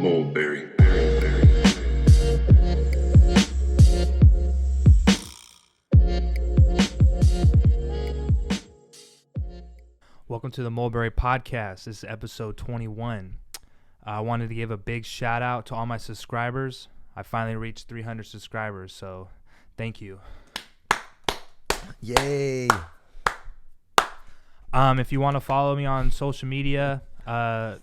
Mulberry. Welcome to the Mulberry Podcast. This is episode 21. I wanted to give a big shout out to all my subscribers. I finally reached 300 subscribers, so thank you. Yay. If you want to follow me on social media, the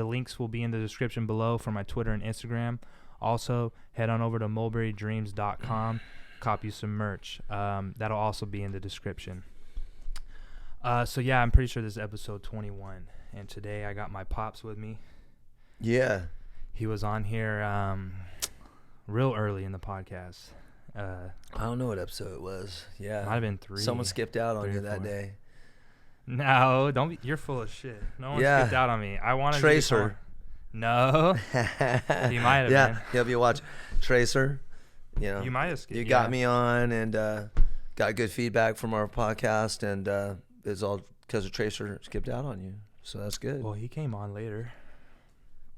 links will be in the description below for my Twitter and Instagram. Also, head on over to mulberrydreams.com, copy some merch. That'll also be in the description. So yeah, I'm pretty sure this is episode 21, and today I got my pops with me. Yeah. He was on here real early in the podcast. I don't know what episode it was. Yeah. Might have been 3. Someone skipped out on you that 4. day. No, don't be. You're full of shit. No one Yeah. skipped out on me. I wanted Tracer. No, he might have. Yeah. Been. He'll be watching. Tracer. You know. You might have skipped. You got me on and got good feedback from our podcast, and it's all because of Tracer skipped out on you. So that's good. Well, he came on later.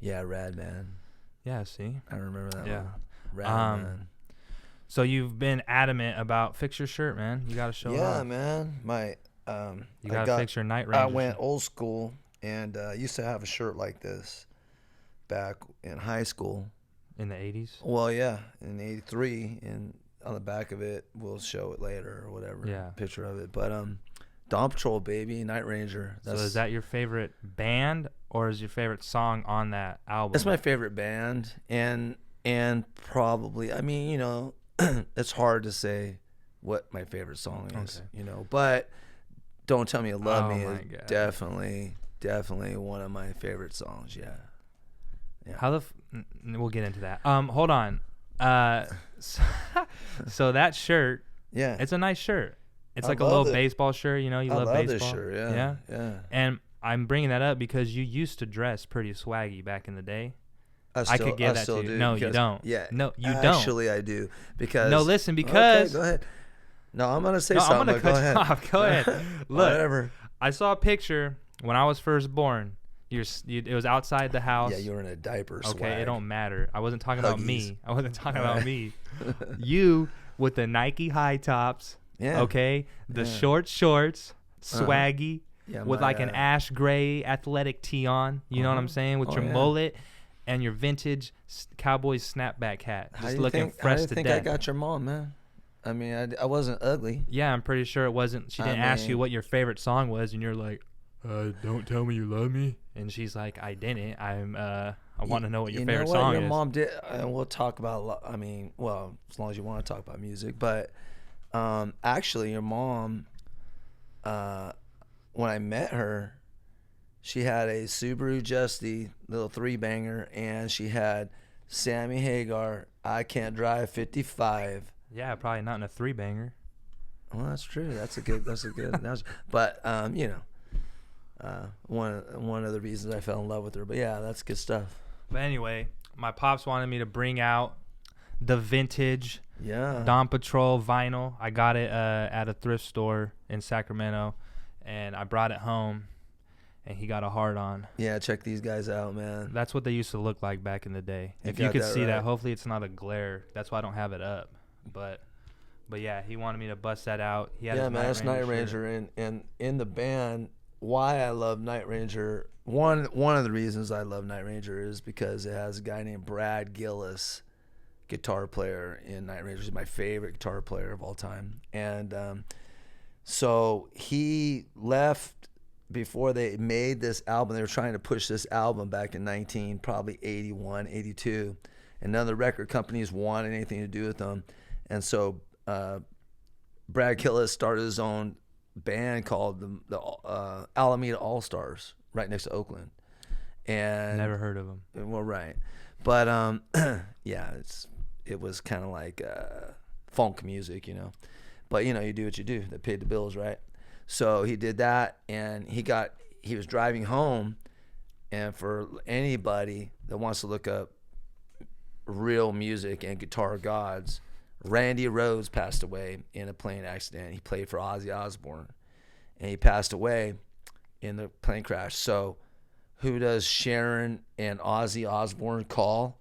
Yeah, rad man. Yeah, see. I remember that Yeah. one. Rad man. So you've been adamant about fix your shirt, man. You got to show Yeah, up. man. You got to fix your Night Ranger. I went old school and used to have a shirt like this back in high school. In the 80s? Well, yeah, in '83, and on the back of it, we'll show it later or whatever. Yeah. Picture of it, but Dawn Patrol, baby, Night Ranger. So is that your favorite band, or is your favorite song on that album? That's my favorite band, and probably, I mean, you know, it's hard to say what my favorite song is, Okay. you know, but Don't Tell Me You Love Me my is God. definitely one of my favorite songs. Yeah. How we'll get into that. Hold on. So that shirt, Yeah. it's a nice shirt. It's I like a love little it. baseball shirt, you know, you I love love baseball. this shirt. Yeah? Yeah. And I'm bringing that up because you used to dress pretty swaggy back in the day. I could give that to you. do No, you because- don't. Yeah. No, you don't. Actually, I do because. No, listen, because Okay, go ahead. No, I'm gonna say no, something. I'm gonna but go cut ahead. you off. Go ahead. Look, Whatever. I saw a picture when I was first born. It was outside the house. Yeah, you were in a diaper. Okay, swag. it don't matter. I wasn't talking about Huggies. me. I wasn't talking about me. You with the Nike high tops. Yeah. Okay, the Yeah. short shorts, swaggy, Yeah, with my, like an ash gray athletic tee on. You know what I'm saying? With Oh, your yeah. mullet and your vintage Cowboys snapback hat, How just do you looking think, fresh how do you to think death. I got your mom, man? I mean, I wasn't ugly. Yeah, I'm pretty sure it wasn't. She didn't ask you mean- what your favorite song was, and you're like, "Don't tell me you love me." And she's like, "I didn't. I want to know what your favorite You know what song your is." mom did, and we'll talk about. I mean, well, as long as you want to talk about music, but actually, your mom, when I met her, she had a Subaru Justy little 3-banger, and she had Sammy Hagar, "I Can't Drive 55." Yeah, probably not in a 3-banger. Well, that's true. That's a good analogy. But you know, one of the reasons I fell in love with her. But yeah, that's good stuff. But anyway, my pops wanted me to bring out the vintage Yeah. Dawn Patrol vinyl. I got it at a thrift store in Sacramento, and I brought it home, and he got a hard on. Yeah, check these guys out, man. That's what they used to look like back in the day. You If you got could that see right. that, hopefully it's not a glare. That's why I don't have it up. But yeah, he wanted me to bust that out. He had Yeah, his man, that's Night shirt. Ranger, and in the band, why I love Night Ranger. One of the reasons I love Night Ranger is because it has a guy named Brad Gillis, guitar player in Night Ranger. He's my favorite guitar player of all time, and so he left before they made this album. They were trying to push this album back in probably 81, 82, and none of the record companies wanted anything to do with them, and so Brad Gillis started his own band called the Alameda All Stars, right next to Oakland. And Never heard of him. well, right, but yeah, it was kind of like funk music, you know. But you know, you do what you do. That paid the bills, right? So he did that, and he was driving home, and for anybody that wants to look up real music and guitar gods, Randy Rhoads passed away in a plane accident. He played for Ozzy Osbourne, and he passed away in the plane crash. So who does Sharon and Ozzy Osbourne call?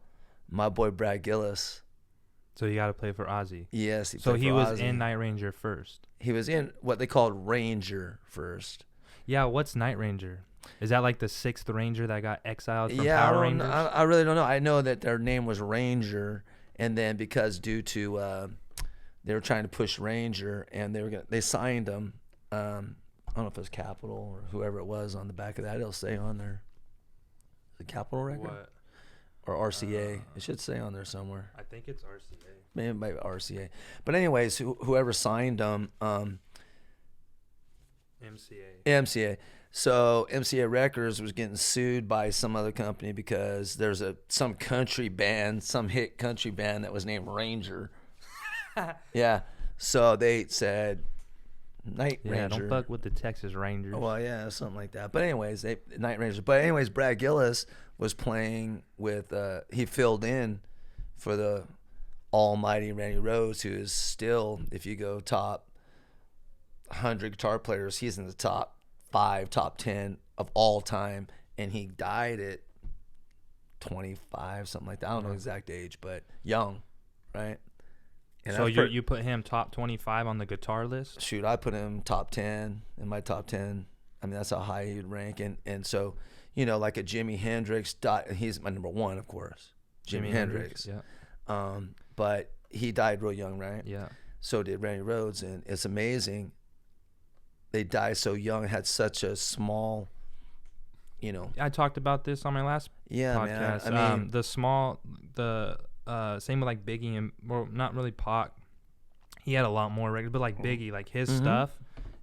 My boy Brad Gillis. So you got to play for Ozzy. Yes. So he was Ozzy. in Night Ranger first. He was in what they called Ranger first. Yeah, what's Night Ranger? Is that like the 6th Ranger that got exiled from Yeah, Power Rangers? I really don't know. I know that their name was Ranger, and then because due to they were trying to push Ranger, and they signed him. I don't know if it was Capitol or whoever it was on the back of that. It'll say on there. The Capitol record? What? Or RCA. It should say on there somewhere. I think it's RCA. Maybe it might be RCA. But anyways, whoever signed them, MCA. So MCA Records was getting sued by some other company because there's some country band, some hit country band that was named Ranger. Yeah. So they said Night Ranger. Yeah, don't fuck with the Texas Rangers. Well, yeah, something like that. But anyways, Night Ranger. But anyways, Brad Gillis was playing with. He filled in for the almighty Randy Rhoads, who is still, if you go top 100 guitar players, he's in the top 5, top 10 of all time, and he died at 25, something like that. I don't know exact age, but young, right? And so you put him top 25 on the guitar list? Shoot, I put him top 10 in my top 10. I mean, that's how high he'd rank. And so, you know, like a Jimi Hendrix, he's my number 1, of course. Jimi Hendrix. Yeah. But he died real young, right? Yeah. So did Randy Rhoads, and it's amazing. They died so young, had such a small, you know. I talked about this on my last podcast. Man. I mean, same with like Biggie and, well, not really Pac. He had a lot more records, but like Biggie, like his stuff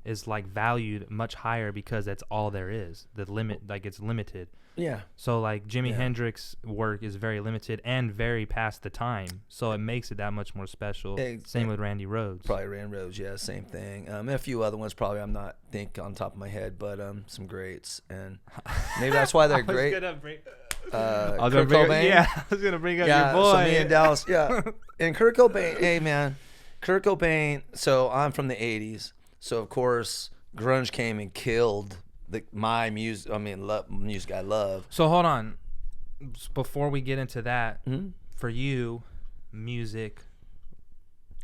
is like valued much higher because that's all there is. The limit, like it's limited. Yeah. So like Jimi Hendrix work is very limited and very past the time, so it makes it that much more special. Same with Randy Rhoads. Probably Randy Rhoads, yeah, same thing. And a few other ones probably I'm not think on top of my head, but some greats, and maybe that's why they're great. Kurt Cobain. I was gonna bring up your boy. So me and Dallas, and Kurt Cobain. Hey man, Kurt Cobain. So I'm from the '80s, so of course grunge came and killed my music. I mean, music I love. So hold on, before we get into that, for you, music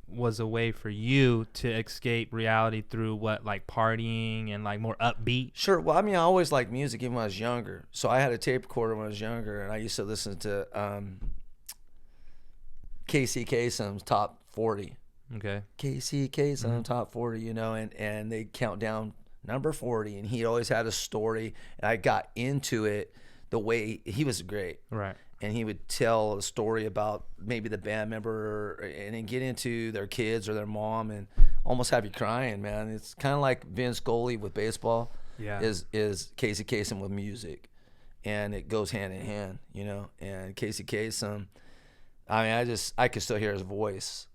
was a way for you to escape reality through what, like casing and like more upbeat? Sure. Well, I mean, I always liked music even when I was younger. So I had a tape recorder when I was younger, and I used to listen to Casey Kasem's Top 40. Okay. Casey Kasem Top 40, you know, and they count down number 40, and he always had a story, and I got into it the way he was great. Right. And he would tell a story about maybe the band member, and then get into their kids or their mom, and almost have you crying, man. It's kind of like Vince Scully with baseball. Yeah. Is Casey Kasem with music, and it goes hand in hand, you know. And Casey Kasem, I mean, I could still hear his voice.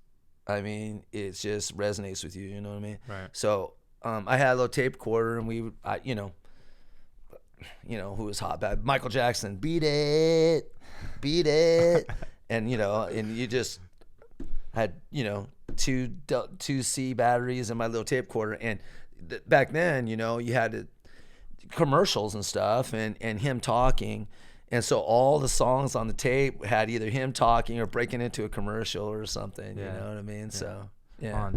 I mean, it just resonates with you, you know what I mean? Right. So I had a little tape recorder, and we would, you know, who was hot bad? Michael Jackson, beat it, and you know, and you just had, you know, two C batteries in my little tape recorder, and back then, you know, you had commercials and stuff, and him talking. And so all the songs on the tape had either him talking or breaking into a commercial or something. Yeah. You know what I mean? Yeah. So yeah.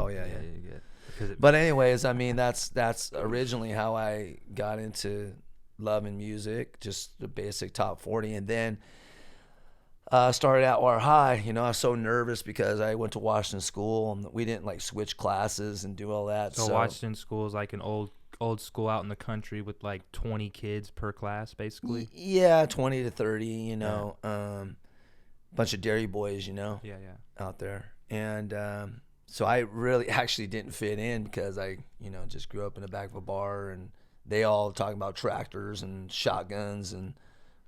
Yeah. But anyways, I mean, that's originally how I got into loving music, just the basic top 40, and then started at Atwater High. You know, I was so nervous because I went to Washington School, and we didn't like switch classes and do all that. So Washington School is like an old school out in the country with like 20 kids per class, basically. Yeah, 20 to 30, you know. Bunch of dairy boys, you know. Yeah. Out there. And so I really actually didn't fit in because I, you know, just grew up in the back of a bar, and they all talking about tractors and shotguns and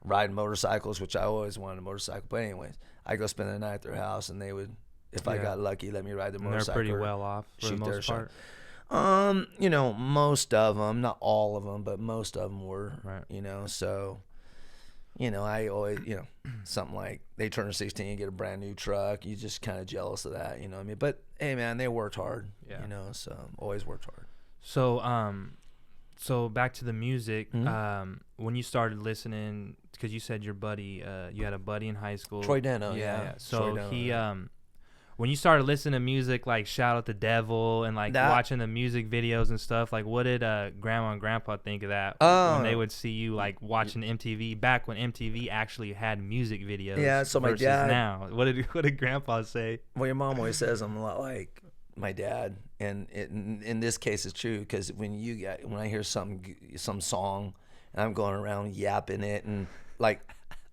riding motorcycles, which I always wanted a motorcycle. But anyways, I go spend the night at their house, and they would, if I got lucky, let me ride the motorcycle. They're pretty well off for the most part. You know, most of them, not all of them, but most of them were, right. You know, so, you know, I always, you know, something like they turn 16 and get a brand new truck. You just kind of jealous of that, you know what I mean? But hey, man, they worked hard, you know, so always worked hard. So, So back to the music. When you started listening, because you said your buddy, you had a buddy in high school, Troy Dano. Yeah. So Troy Dano, he, yeah. when you started listening to music like Shout Out the Devil and like watching the music videos and stuff, like what did Grandma and Grandpa think of that when they would see you like watching MTV back when MTV actually had music videos? Yeah. So my dad. Now, what did Grandpa say? Well, your mom always says I'm a lot like my dad, and in this case it's true, because when I hear some song and I'm going around yapping it and like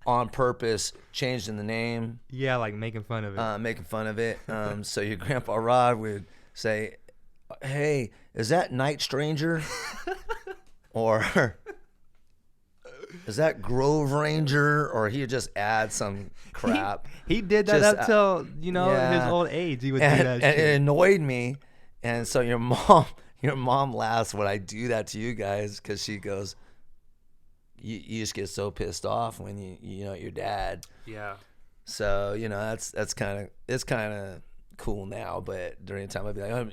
on purpose changing the name, like making fun of it, so your grandpa Rod would say, hey, is that Night Stranger or is that Grove Ranger? Or he would just add some crap. He did that up till his old age. He would do that and shit. It annoyed me. And so your mom laughs when I do that to you guys, because she goes, you just get so pissed off when you know your dad. Yeah. So that's kind of cool now, but during the time I'd be like,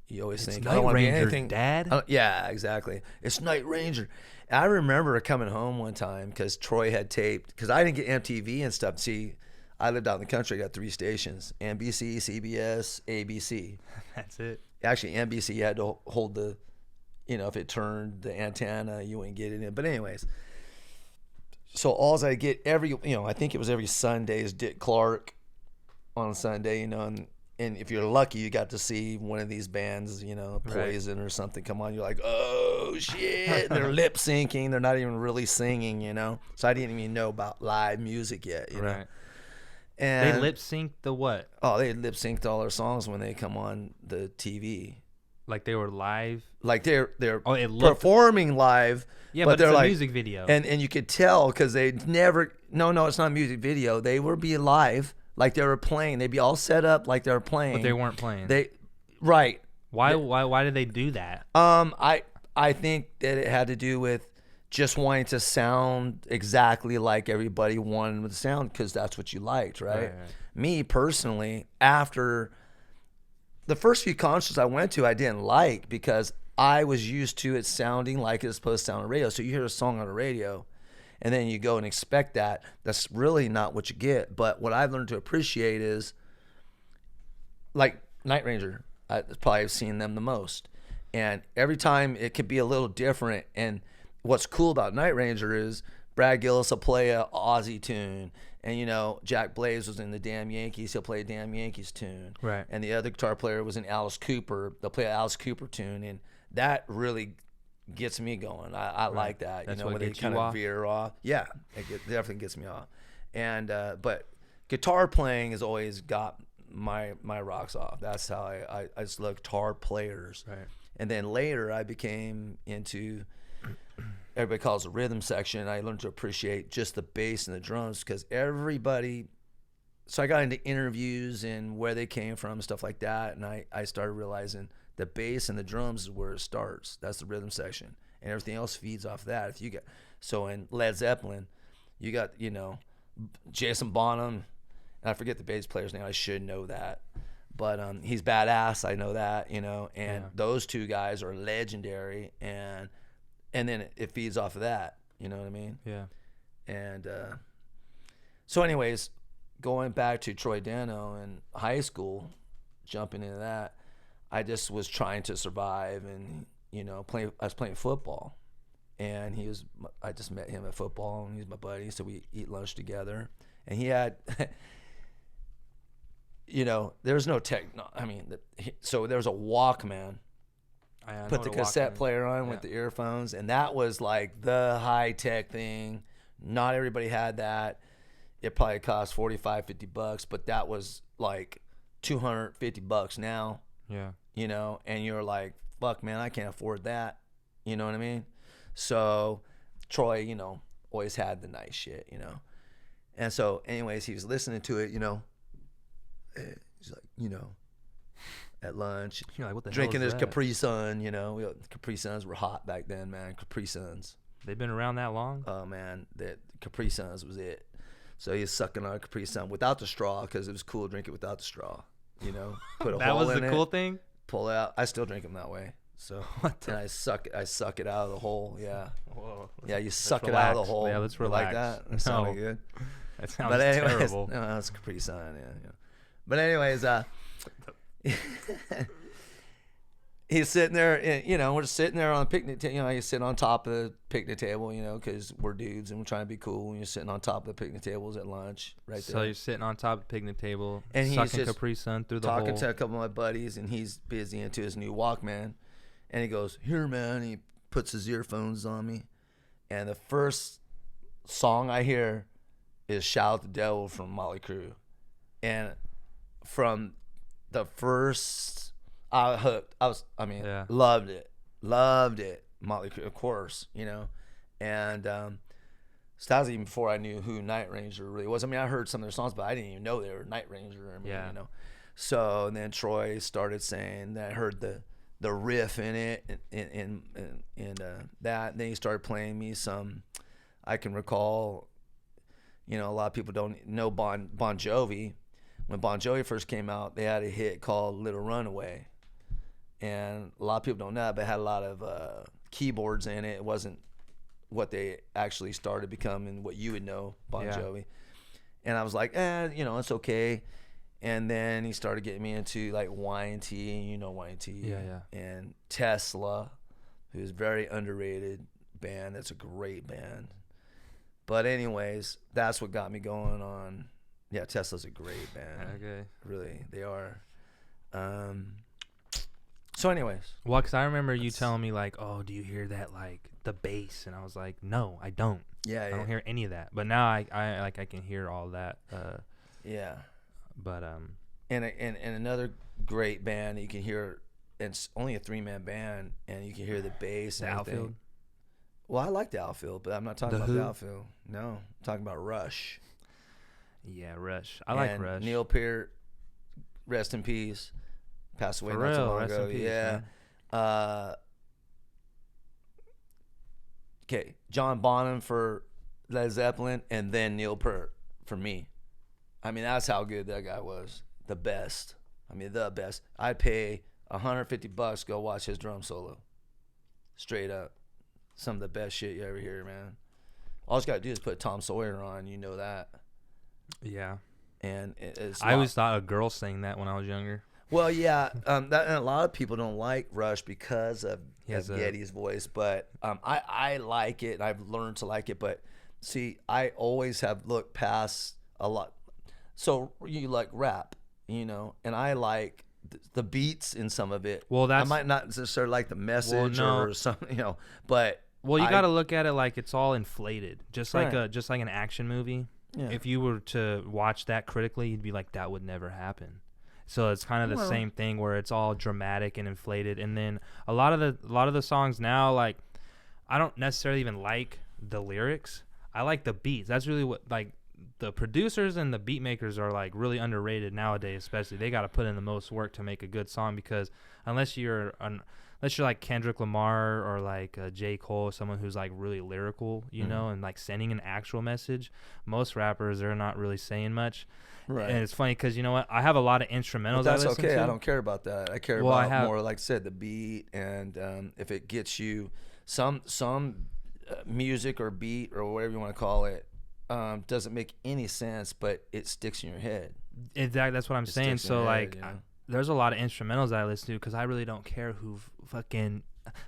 you always think Night I don't want to be Ranger, anything, Dad. Yeah, exactly. It's Night Ranger. I remember coming home one time because Troy had taped, because I didn't get MTV and stuff. See, I lived out in the country. I got 3 stations: NBC, CBS, ABC. That's it. Actually, NBC, you had to hold the, if it turned the antenna, you wouldn't get it in. But anyways, so alls I get I think it was every Sunday is Dick Clark on Sunday, and if you're lucky, you got to see one of these bands, Poison or something come on. You're like, oh shit, they're lip syncing. They're not even really singing, So I didn't even know about live music yet, you know. And they lip synced the what? Oh, they lip synced all their songs when they come on the TV. Like they were live. Like they're performing live. Yeah, but they're it's a like, music video. And you could tell because they never. No, it's not a music video. They were being live. Like they were playing. They'd be all set up like they were playing. But they weren't playing. Right. Why did they do that? I think that it had to do with just wanting to sound exactly like everybody wanted to sound, because that's what you liked, right? Me personally, after the first few concerts I went to, I didn't like, because I was used to it sounding like it's supposed to sound on the radio. So you hear a song on the radio, and then you go and expect that. That's really not what you get. But what I've learned to appreciate is, like Night Ranger, I've probably seen them the most. And every time it could be a little different. And what's cool about Night Ranger is Brad Gillis will play a Aussie tune. And, Jack Blaze was in the Damn Yankees. He'll play a Damn Yankees tune. Right. And the other guitar player was in Alice Cooper. They'll play an Alice Cooper tune. And that really gets me going. I like that. That's when they kind of veer off. Yeah, it definitely gets me off. And but guitar playing has always got my rocks off. That's how I just love guitar players. Right. And then later I became into, everybody calls it the rhythm section. I learned to appreciate just the bass and the drums, because so I got into interviews and where they came from and stuff like that. And I started realizing the bass and the drums is where it starts. That's the rhythm section, and everything else feeds off that. So in Led Zeppelin, you got Jason Bonham, and I forget the bass player's name. I should know that, but he's badass. I know that, and those two guys are legendary, and then it feeds off of that. You know what I mean? Yeah. And so, anyways, going back to Troy Dano in high school, jumping into that. I just was trying to survive, and I was playing football, and I just met him at football, and he's my buddy, so we eat lunch together, and he had, there's no so there was a Walkman. Put the cassette player on with the earphones, and that was like the high tech thing. Not everybody had that. It probably cost $45-$50, but that was like $250 now. Yeah. And you're like, fuck, man, I can't afford that. You know what I mean? So Troy, always had the nice shit, And so, anyways, he was listening to it, he's like, at lunch, you're like, what the drinking hell is his that? Capri Sun, Capri Suns were hot back then, man. Capri Suns. They've been around that long? Oh, man, the Capri Suns was it. So he was sucking on a Capri Sun without the straw, because it was cool to drink it without the straw. Put a that hole was in the it, cool thing? pull it out. I still drink them that way. So What the and I suck it out of the hole. Yeah. Whoa. Yeah, you Let's suck it out of the relax. hole. Yeah, let's You relax. like that? That sounded good. That sounds But anyways, terrible. no, that's Capri Sun. Yeah. But anyways, he's sitting there, and, we're just sitting there on a picnic table. You sit on top of the picnic table, because we're dudes and we're trying to be cool. And you're sitting on top of the picnic tables at lunch, right there. So you're sitting on top of the picnic table, and sucking he's just Capri Sun through the talking hole. to a couple of my buddies, and he's busy into his new Walkman. And he goes, "Here, man." And he puts his earphones on me. And the first song I hear is "Shout at the Devil" from Motley Crue. And from the first, I hooked. Loved it. Motley Crue, of course, And so that was even before I knew who Night Ranger really was. I mean, I heard some of their songs, but I didn't even know they were Night Ranger. So, and then Troy started saying that I heard the riff in it and that. And then he started playing me some. I can recall, a lot of people don't know Bon Jovi. When Bon Jovi first came out, they had a hit called "Little Runaway," and a lot of people don't know that, but it had a lot of keyboards in it. It wasn't what they actually started becoming, what you would know Bon Jovi. And I was like, it's okay. And then he started getting me into like Y&T, Y&T. And Tesla, who's very underrated band. That's a great band. But anyways, that's what got me going on. Yeah, Tesla's a great band. Okay. Really, they are. So anyways. Well, because I remember you telling me like, oh, do you hear that, like the bass? And I was like, no, I don't. Yeah, I don't hear any of that. But now I can hear all that. Yeah. But and another great band you can hear. It's only a 3-man band, and you can hear the bass. The and everything. Outfield. Well, I like the Outfield, but I'm not talking about the Outfield. No, I'm talking about Rush. Yeah, Rush. I like Rush. Neil Peart, rest in peace. Passed away For not so real, long rest ago. in peace, Yeah. man. Okay, John Bonham for Led Zeppelin, and then Neil Peart for me. I mean, that's how good that guy was. The best. I mean, the best. I'd pay $150 to go watch his drum solo. Straight up. Some of the best shit you ever hear, man. All you got to do is put Tom Sawyer on. You know that. Yeah. And it's I always thought a girl sang that when I was younger. Well, yeah. And a lot of people don't like Rush because of Geddy's voice. But I like it. I've learned to like it. But, see, I always have looked past a lot. So you like rap, and I like the beats in some of it. Well, I might not necessarily like the message or something, but well, you got to look at it like it's all inflated, just like Right. just like an action movie. Yeah. If you were to watch that critically, you'd be like, that would never happen. So it's kind of the same thing where it's all dramatic and inflated, and then a lot of the songs now, like, I don't necessarily even like the lyrics. I like the beats. That's really what, like, the producers and the beat makers are like really underrated nowadays. Especially, they got to put in the most work to make a good song, because unless you're like Kendrick Lamar or like J. Cole, someone who's like really lyrical, and like sending an actual message, most rappers are not really saying much. Right. And it's funny because you know what? I have a lot of instrumentals. But that's I listen okay. to. I don't care about that. I care about more, like I said, the beat, and if it gets you some music or beat or whatever you want to call it, doesn't make any sense, but it sticks in your head. Exactly. That's what I'm saying. So like, there's a lot of instrumentals that I listen to because I really don't care who fucking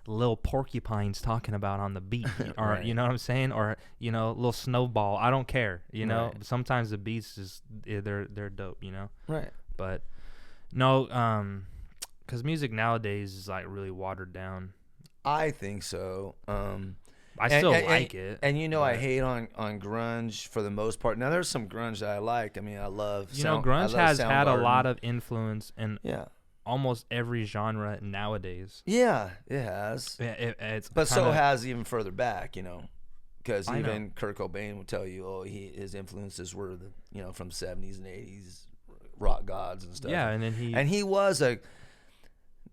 Lil Porcupine's talking about on the beat, or Right. you know what I'm saying, or Lil Snowball. I don't care. Right. Sometimes the beats just they're dope. Right. But no, because music nowadays is like really watered down. I think so. I still like it. And I hate on grunge for the most part. Now there's some grunge that I like. I mean, I love grunge has had a lot of influence in yeah. almost every genre nowadays. Yeah, it has. It's but so has even further back, because I even Kurt Cobain would tell you, his influences were from 70s and 80s rock gods and stuff. Yeah, and then he was a.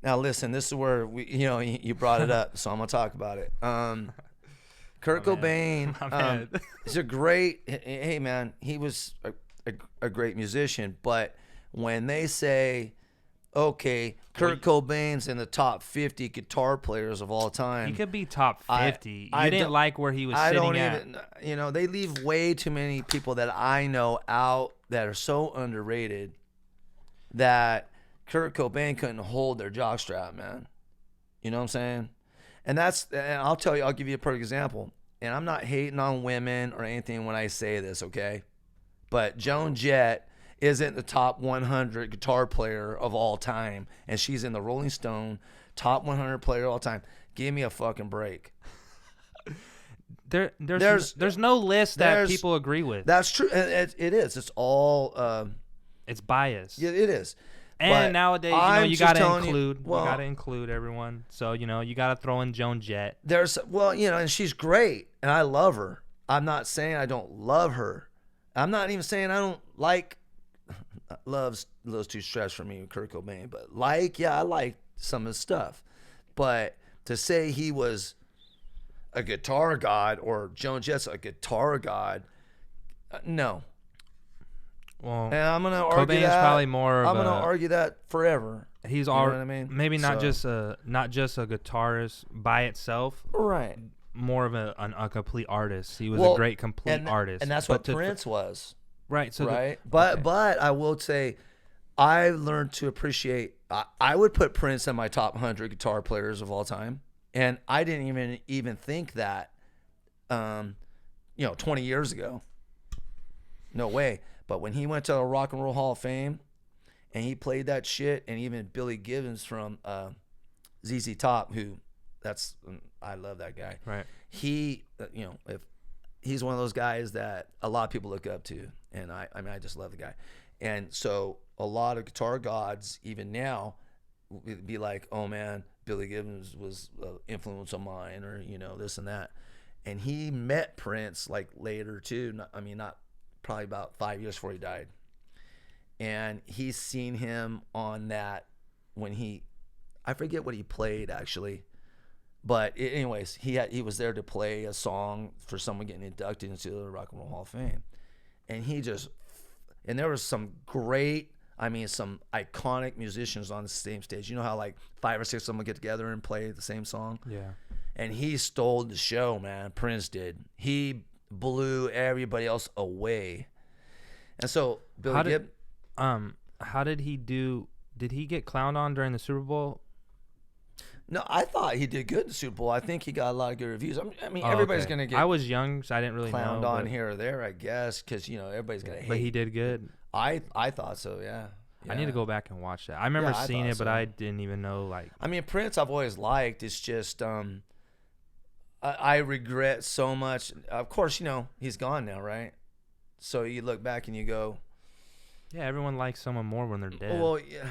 Now listen, this is where you brought it up, so I'm gonna talk about it. Kurt Cobain is a great. Hey man, he was a great musician, but when they say, okay, Kurt Cobain's in the top 50 guitar players of all time. He could be top 50. I you didn't don't- like where he was I sitting don't at. even, they leave way too many people that I know out that are so underrated that Kurt Cobain couldn't hold their jockstrap, man. You know what I'm saying? And I'll tell you, I'll give you a perfect example. And I'm not hating on women or anything when I say this, okay? But Joan Jett isn't the top 100 guitar player of all time, and she's in the Rolling Stone top 100 player of all time. Give me a fucking break. There's no list that people agree with. That's true. It is. It's all. It's biased. Yeah, it is. And But nowadays, I'm you just gotta telling include. you- well, you gotta include everyone. So you gotta throw in Joan Jett. And she's great, and I love her. I'm not saying I don't love her. I'm not even saying I don't like. Love's a little too stretched for me with Kurt Cobain, but I like some of his stuff. But to say he was a guitar god or Joan Jett's a guitar god, no. Well, And I'm gonna argue Cobain's that. probably more of I'm gonna argue that forever. He's You all. know what I mean? Maybe not So- just a guitarist by itself. Right. More of a complete artist. He was Well, a great complete artist. And that's But what to- Prince was. Right. So Right. okay. But I will say, I learned to appreciate. I would put Prince in my top 100 guitar players of all time, and I didn't even think that, 20 years ago. No way. But when he went to the Rock and Roll Hall of Fame, and he played that shit, and even Billy Gibbons from ZZ Top, I love that guy. Right. He, if he's one of those guys that a lot of people look up to, and I just love the guy. And so a lot of guitar gods, even now, would be like, oh man, Billy Gibbons was an influence on mine, or this and that. And he met Prince like later too. Not probably about 5 years before he died. And he's seen him on that when I forget what he played actually. But anyways, he was there to play a song for someone getting inducted into the Rock and Roll Hall of Fame. And there was some great, some iconic musicians on the same stage. You know how like 5 or 6 of them would get together and play the same song? Yeah. And he stole the show, man. Prince did. He blew everybody else away. And so Billy Gibb. How did he do? Did he get clowned on during the Super Bowl? No, I thought he did good in the Super Bowl. I think he got a lot of good reviews. Oh, everybody's okay. going to get I was young, so I didn't really clowned know. on here or there, I guess, because, everybody's going to hate. But he did good. I thought so, yeah. I need to go back and watch that. I remember Yeah, I seeing thought it, but so. I didn't even know, like... Prince I've always liked. It's just, I regret so much. Of course, he's gone now, right? So you look back and you go... Yeah, everyone likes someone more when they're dead. Well, yeah.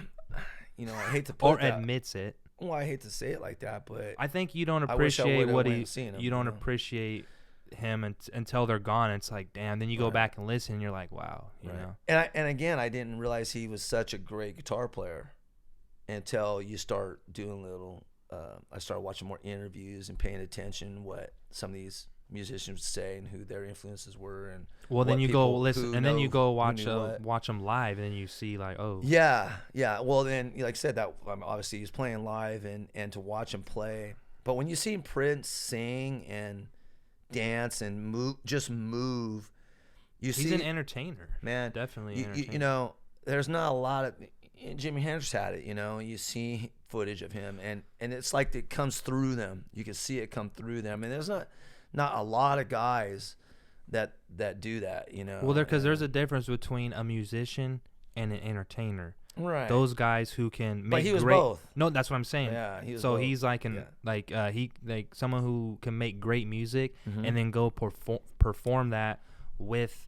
I hate to put or that. admits it. Well, I hate to say it like that, but I think you don't I wish I appreciate would've what went he... and seen him, You don't appreciate him until they're gone. It's like, damn. Then you go Right. back and listen, and you're like, wow. You know? And again, I didn't realize he was such a great guitar player until you start doing little. I started watching more interviews and paying attention what some of these musicians would say and who their influences were. And Well, then what you go people listen, who and then know you go who watch knew what. watch them live, and then you see like, oh, Yeah. Well, then, like I said, that obviously he's playing live, and to watch him play. But when you see Prince sing and dance and move, he's an entertainer, man. Definitely, You entertainer. there's not a lot of. Jimi Hendrix had it, you see footage of him, and it's like it comes through them. You can see it come through them, and there's not a lot of guys that do that, Well, because there's a difference between a musician and an entertainer. Right. Those guys who can make But he was great. both. No, that's what I'm saying. Yeah, he was so both. he's like someone who can make great music and then go perform that with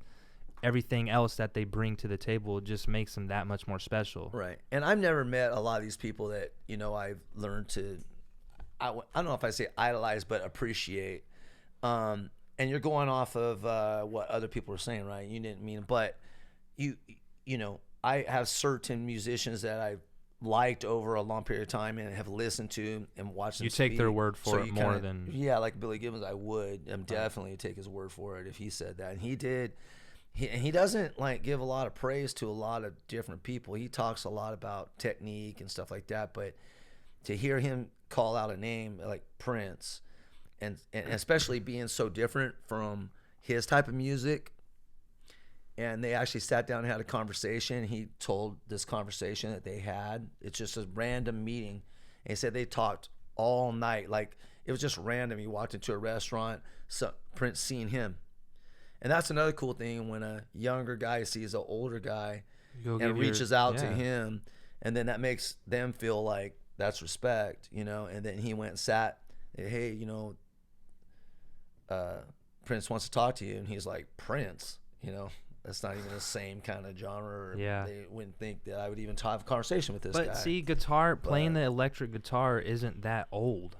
everything else that they bring to the table. It just makes them that much more special. Right. And I've never met a lot of these people that I've learned to. I don't know if I say idolize, but appreciate. And you're going off of what other people are saying, right? You didn't mean, but I have certain musicians that I've liked over a long period of time and have listened to and watched them You take their speak. word for So it you more kinda- than... Yeah, like Billy Gibbons, I would definitely take his word for it if he said that. And he did. he doesn't like give a lot of praise to a lot of different people. He talks a lot about technique and stuff like that, but to hear him call out a name like Prince, and especially being so different from his type of music, and they actually sat down and had a conversation. He told this conversation that they had. It's just a random meeting. And he said they talked all night. Like, it was just random. He walked into a restaurant, so Prince seen him. And that's another cool thing when a younger guy sees an older guy and reaches out to him, and then that makes them feel like that's respect, you know. And then he went and sat, hey, you know, Prince wants to talk to you. And he's like, Prince, you know, that's not even the same kind of genre. They wouldn't think that I would even have a conversation with this guy. But see, playing the electric guitar isn't that old.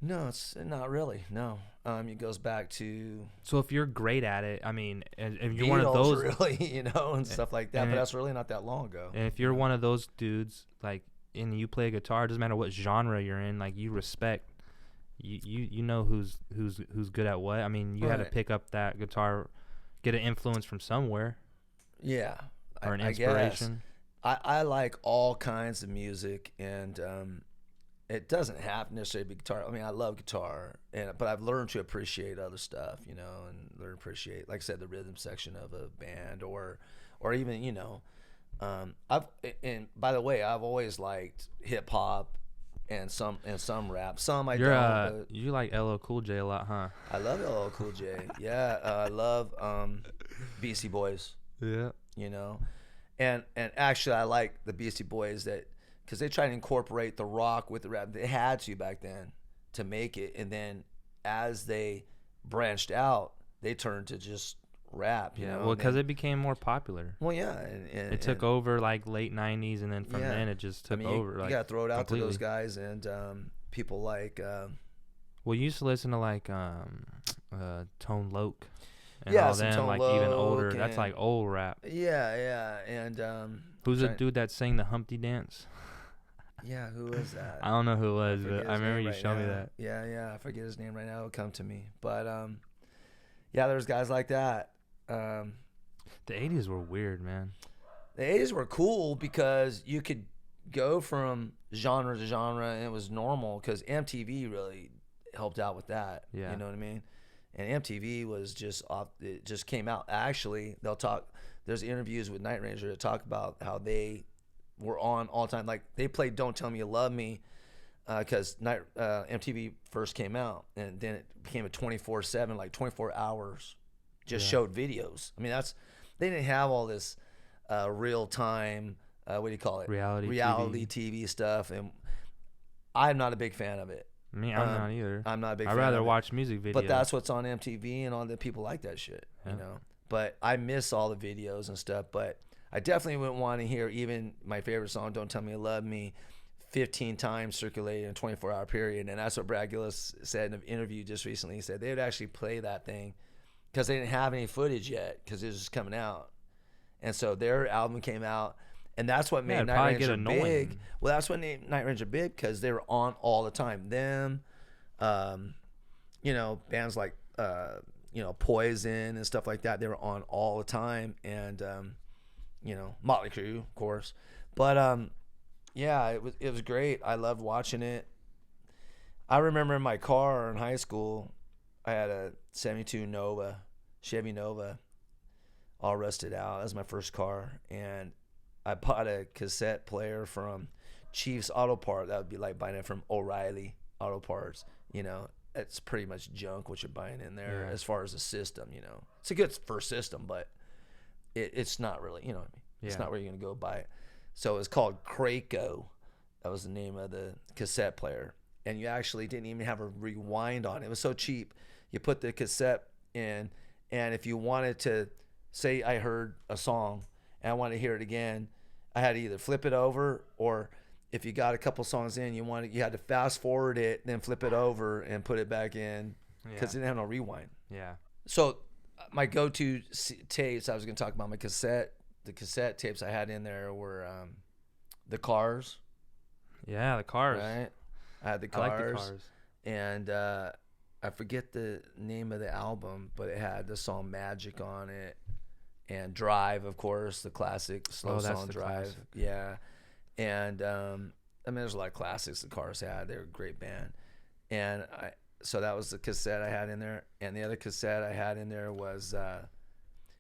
No, it's not really. No, it goes back to. So if you're great at it, I mean, if you're Beatles, one of those, really, you know, and stuff like that. But that's really not that long ago. And if you're one of those dudes, like, and you play guitar, it doesn't matter what genre you're in. Like, you respect. You know who's good at what. I mean, you had to pick up that guitar, get an influence from somewhere. Yeah, or an inspiration. I like all kinds of music, and it doesn't have to necessarily be guitar. I mean, I love guitar, but I've learned to appreciate other stuff, you know, and learn to appreciate, like I said, the rhythm section of a band, or even, you know, and by the way, I've always liked hip hop and some rap. Some I don't. But you like LL Cool J a lot, huh? I love LL Cool J. Yeah, I love Beastie Boys. Yeah, you know, and actually I like the Beastie Boys because they tried to incorporate the rock with the rap. They had to back then to make it, and then as they branched out, they turned to just rap. You know, well, because it became more popular. Well, yeah, and it took over like late '90s, and then from then it just took over. You got to throw it out completely to those guys and people like. Well, you used to listen to like Tone Loc. And all them, Tone like Loc, even older. That's like old rap. Yeah, and who's the dude that sang the Humpty Dance? Yeah, who is that? I don't know who it was, but I remember you showed me that. Yeah, I forget his name right now. It'll come to me. But yeah, there's guys like that. The 80s were weird, man. The 80s were cool because you could go from genre to genre, and it was normal because MTV really helped out with that. Yeah. You know what I mean? And MTV was just off. It just came out. Actually, they'll talk. There's interviews with Night Ranger that talk about how they were on all the time. Like, they played "Don't Tell Me You Love Me" because MTV first came out, and then it became a 24/7, like 24 hours, just showed videos. I mean, they didn't have all this real time. What do you call it? Reality TV stuff, and I'm not a big fan of it. Me, I'm not either. I'm not a big fan. I'd rather watch music videos. But that's what's on MTV, and all the people like that shit, you know. But I miss all the videos and stuff. But I definitely wouldn't want to hear even my favorite song, "Don't Tell Me You Love Me," 15 times circulated in a 24-hour period. And that's what Brad Gillis said in an interview just recently. He said they would actually play that thing because they didn't have any footage yet because it was just coming out. And so their album came out. And that's what made Night Ranger big. Well, that's what made Night Ranger big because they were on all the time. Them, you know, bands like, you know, Poison and stuff like that. They were on all the time. And, you know, Motley Crue, of course. But, yeah, it was great. I loved watching it. I remember in my car in high school, I had a 72 Nova, Chevy Nova, all rusted out. That was my first car. And I bought a cassette player from Chief's Auto Parts. That would be like buying it from O'Reilly Auto Parts. You know, it's pretty much junk what you're buying in there as far as a system, you know. It's a good first system, but it's not really, you know what I mean? Yeah. It's not where you're going to go buy it. So it was called Kraco. That was the name of the cassette player. And you actually didn't even have a rewind on it. It was so cheap. You put the cassette in, and if you wanted to, say I heard a song, and I want to hear it again, I had to either flip it over, or if you got a couple songs in, you had to fast forward it, then flip it over and put it back in because it didn't have no rewind. Yeah. So my go-to tapes, I was going to talk about the cassette tapes I had in there were the Cars. Yeah, the Cars. Right. I had the Cars. I like the Cars. And I forget the name of the album, but it had the song Magic on it, and Drive, of course, the classic slow song Drive. Classic. Yeah. And I mean, there's a lot of classics the Cars had. They were a great band. And so that was the cassette I had in there. And the other cassette I had in there was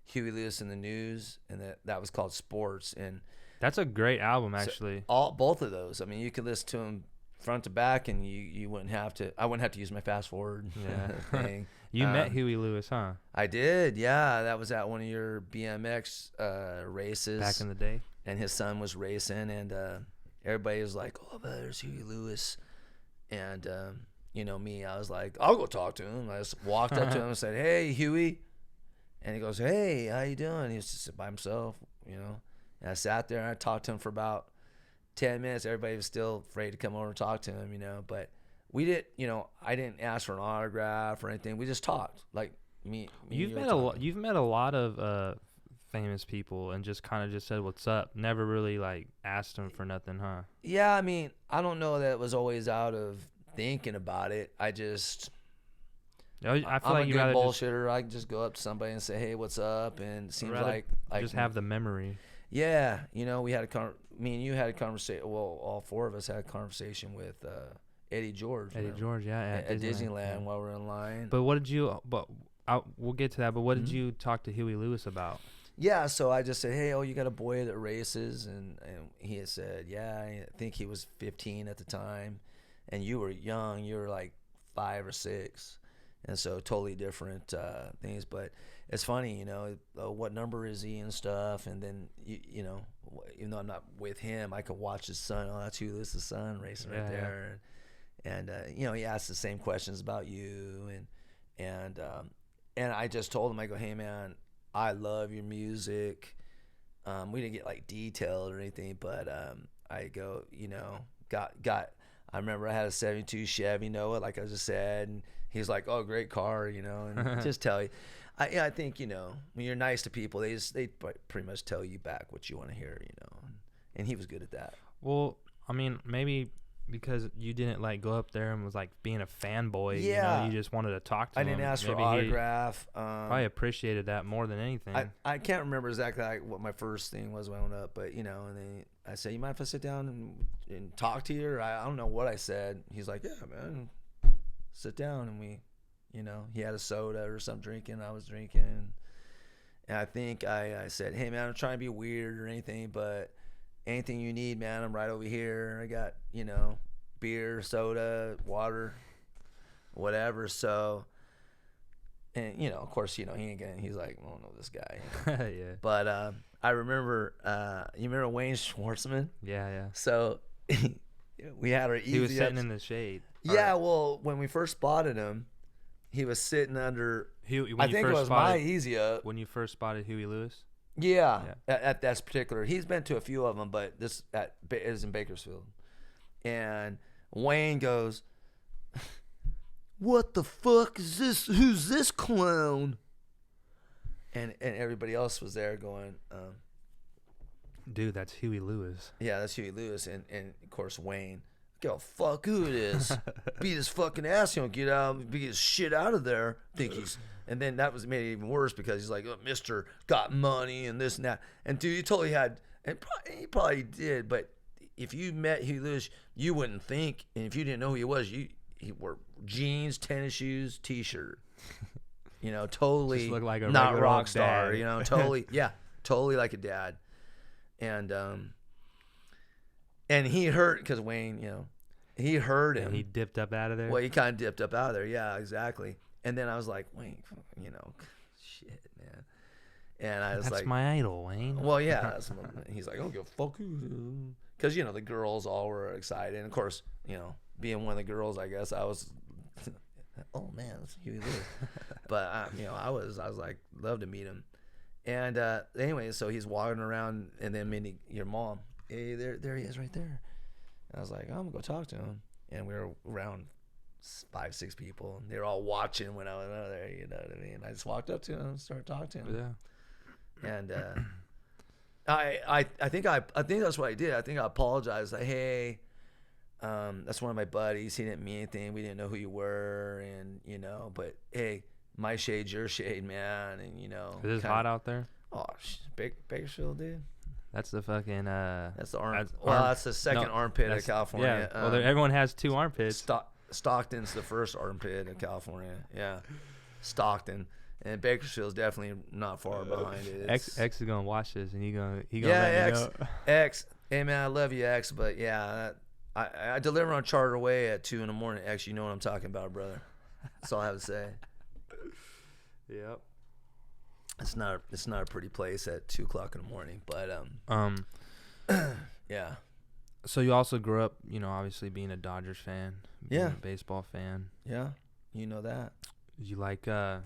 Huey Lewis and the News, and that was called Sports. And that's a great album, actually. So both of those. I mean, you could listen to them front to back, and you wouldn't have to. I wouldn't have to use my fast forward thing. You met Huey Lewis, huh? I did. Yeah, that was at one of your BMX races back in the day. And his son was racing, and everybody was like, "Oh, there's Huey Lewis," and me, I was like, "I'll go talk to him." I just walked up to him and said, "Hey, Huey," and he goes, "Hey, how you doing?" He was just by himself, And I sat there and I talked to him for about 10 minutes. Everybody was still afraid to come over and talk to him, but we did. I didn't ask for an autograph or anything. We just talked, like me. You've met a lot of famous people and just kind of just said what's up. Never really like asked them for nothing, huh? Yeah, I mean, I don't know that it was always out of thinking about it. I just, I feel I'm like a good bullshitter. I can just go up to somebody and say, "Hey, what's up?" And it seems like just have the memory. Yeah, we had me and you had a conversation. Well, all four of us had a conversation with Eddie George. Eddie George, yeah, at Disneyland while we were in line. But what did you? We'll get to that. But what did you talk to Huey Lewis about? Yeah, so I just said, "Hey, you got a boy that races," and he had said, "Yeah, I think he was 15 at the time, and you were young. You were like 5 or 6." And so totally different things, but it's funny, what number is he and stuff. And then even though I'm not with him, I could watch his son. Oh, that's Huey Lewis's son racing right there. And he asked the same questions about you, and I just told him, I go, "Hey man, I love your music." We didn't get like detailed or anything, but I go, I remember I had a 72 Chevy Nova, like I just said, and he's like, "Oh, great car," and just tell you. I think, when you're nice to people, they pretty much tell you back what you want to hear, and he was good at that. Well, I mean, maybe because you didn't like go up there and was like being a fanboy, you just wanted to talk to him. I didn't ask for autograph. Probably appreciated that more than anything. I can't remember exactly what my first thing was when I went up, but and then I said, "You mind if I sit down and talk to you?" Or I don't know what I said. He's like, "Yeah, man, sit down." And we, he had a soda or something drinking. I was drinking, and I think I said, "Hey man, I'm trying to be weird or anything, but anything you need, man, I'm right over here. I got, beer, soda, water, whatever." So, and, of course, he ain't gonna, he's like, "I don't know this guy." Yeah. But I remember, you remember Wayne Schwartzman? Yeah. So we had our easy. He was sitting in the shade. Yeah, well, when we first spotted him, he was sitting under, I think it was my easy up. When you first spotted Huey Lewis? Yeah. At that particular, he's been to a few of them, but this is in Bakersfield. And Wayne goes, "What the fuck is this? Who's this clown?" And everybody else was there going, "Dude, that's Huey Lewis." Yeah, that's Huey Lewis. And of course, Wayne, "Give a fuck who it is. Beat his fucking ass. Get out, beat his shit out of there." Think he's. And then that made it even worse because he's like, "Oh, Mr. got money and this and that." And dude, he totally had, and he probably did, but if you met Huey Lewis, you wouldn't think, and if you didn't know who he was, he wore jeans, tennis shoes, t-shirt. Totally just looked like a not rock star. Totally, yeah, totally like a dad. And he heard, because Wayne, he heard him. And he dipped up out of there. Well, he kind of dipped up out of there. Yeah, exactly. And then I was like, "Wayne, shit, man." And I was that's my idol, Wayne. Well, yeah. He's like, "I don't give a fuck," because the girls all were excited, and of course, being one of the girls, I guess I was. Oh man, that's Huey Lewis. But I was like, love to meet him. And anyway, so he's walking around, and then your mom, "Hey, there he is, right there." And I was like, "I'm gonna go talk to him." And we were around 5-6 people, and they were all watching when I went out there. You know what I mean? I just walked up to him and started talking to him. Yeah. And I think that's what I did. I think I apologized. Like, "Hey, that's one of my buddies. He didn't mean anything. We didn't know who you were, and you know. But hey, my shade's your shade, man, and you know. Is it hot out there? Oh, Bakersfield, dude. That's the fucking. That's the arm. That's the second armpit of California. Yeah. Well, everyone has two armpits. Stockton's the first armpit of California. Yeah, Stockton. And Bakersfield's definitely not far behind it. X is gonna watch this, and he gonna let me know. X. Hey man, I love you, X. But yeah, I deliver on Charter Way at 2 a.m. X, you know what I'm talking about, brother. That's all I have to say. Yep. It's not a pretty place at 2 o'clock in the morning, but yeah. So you also grew up, you know, obviously being a Dodgers fan, being a baseball fan. Yeah, you know that. You like how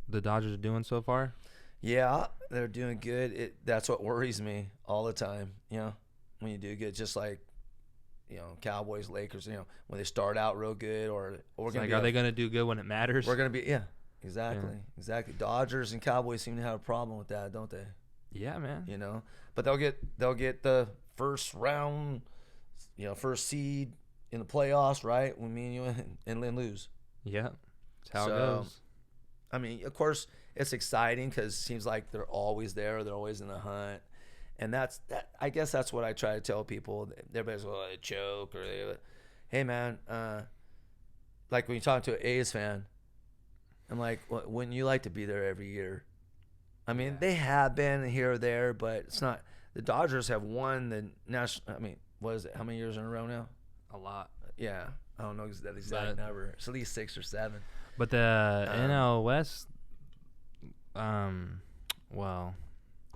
the Dodgers are doing so far? Yeah, they're doing good. That's what worries me all the time. You know, when you do good, just like, you know, Cowboys, Lakers. You know, when they start out real good, or we're gonna are they gonna do good when it matters? We're gonna be exactly. Dodgers and Cowboys seem to have a problem with that, don't they? Yeah, man. You know, but they'll get the first round, you know, first seed in the playoffs, right? When me and you and Lynn lose. Yeah, that's how it goes. I mean, of course, it's exciting because it seems like they're always there. They're always in the hunt. And I guess that's what I try to tell people. Everybody's like, they choke. Hey, man, like when you talk to an A's fan, I'm like, wouldn't you like to be there every year? I mean, they have been here or there, but it's not. The Dodgers have won the national. I mean, what is it? How many years in a row now? A lot. Yeah. I don't know the exact number. It's at least 6 or 7. But the NL West, well,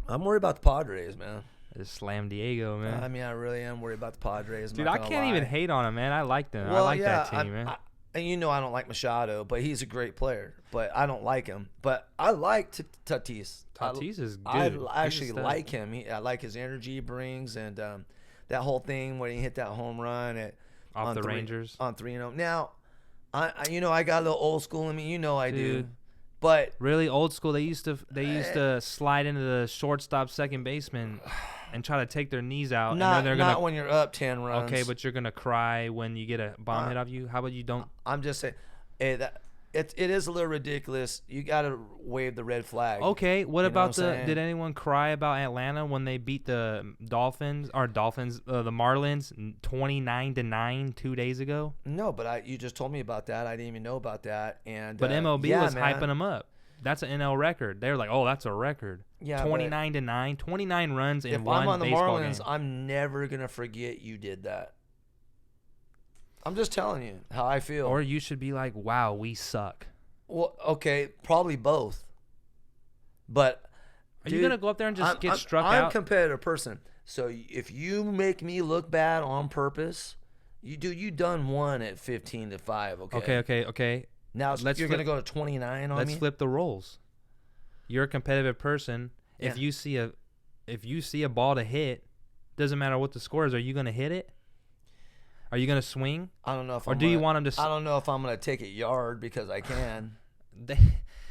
I'm worried about the Padres, man. It's Slam Diego, man. I mean, I really am worried about the Padres. Dude, I can't even hate on them, man. I like them. Well, I like that team, man. And you know I don't like Machado, but he's a great player. But I don't like him. But I like Tatis. Tatis is good. I actually like him. I like his energy he brings, and that whole thing when he hit that home run off the Rangers on 3-0. Now, I got a little old school in me. You know I Dude. do. But really old school. They used to slide into the shortstop, second baseman, and try to take their knees out. Not when you're up 10 runs. Okay, but you're gonna cry when you get a bomb hit off you. How about you don't? I'm just saying, it is a little ridiculous. You got to wave the red flag. Okay, what about did anyone cry about Atlanta when they beat the the Marlins 29-9 2 days ago? No, but you just told me about that. I didn't even know about that. But MLB was hyping them up. That's an NL record. They're like, oh, that's a record. Yeah, 29-9, 29 runs in one baseball game. If I'm on the Marlins, I'm never gonna forget you did that. I'm just telling you how I feel. Or you should be like, wow, we suck. Well, okay, probably both. But are you gonna go up there and just get struck out? I'm a competitive person. So if you make me look bad on purpose, you done one at 15-5. Okay. Now you're gonna go to 29 on me. Let's flip the roles. You're a competitive person. Yeah. If you see a ball to hit, doesn't matter what the score is. Are you gonna hit it? Are you gonna swing? I don't know if. You want him to? I don't know if I'm gonna take a yard because I can.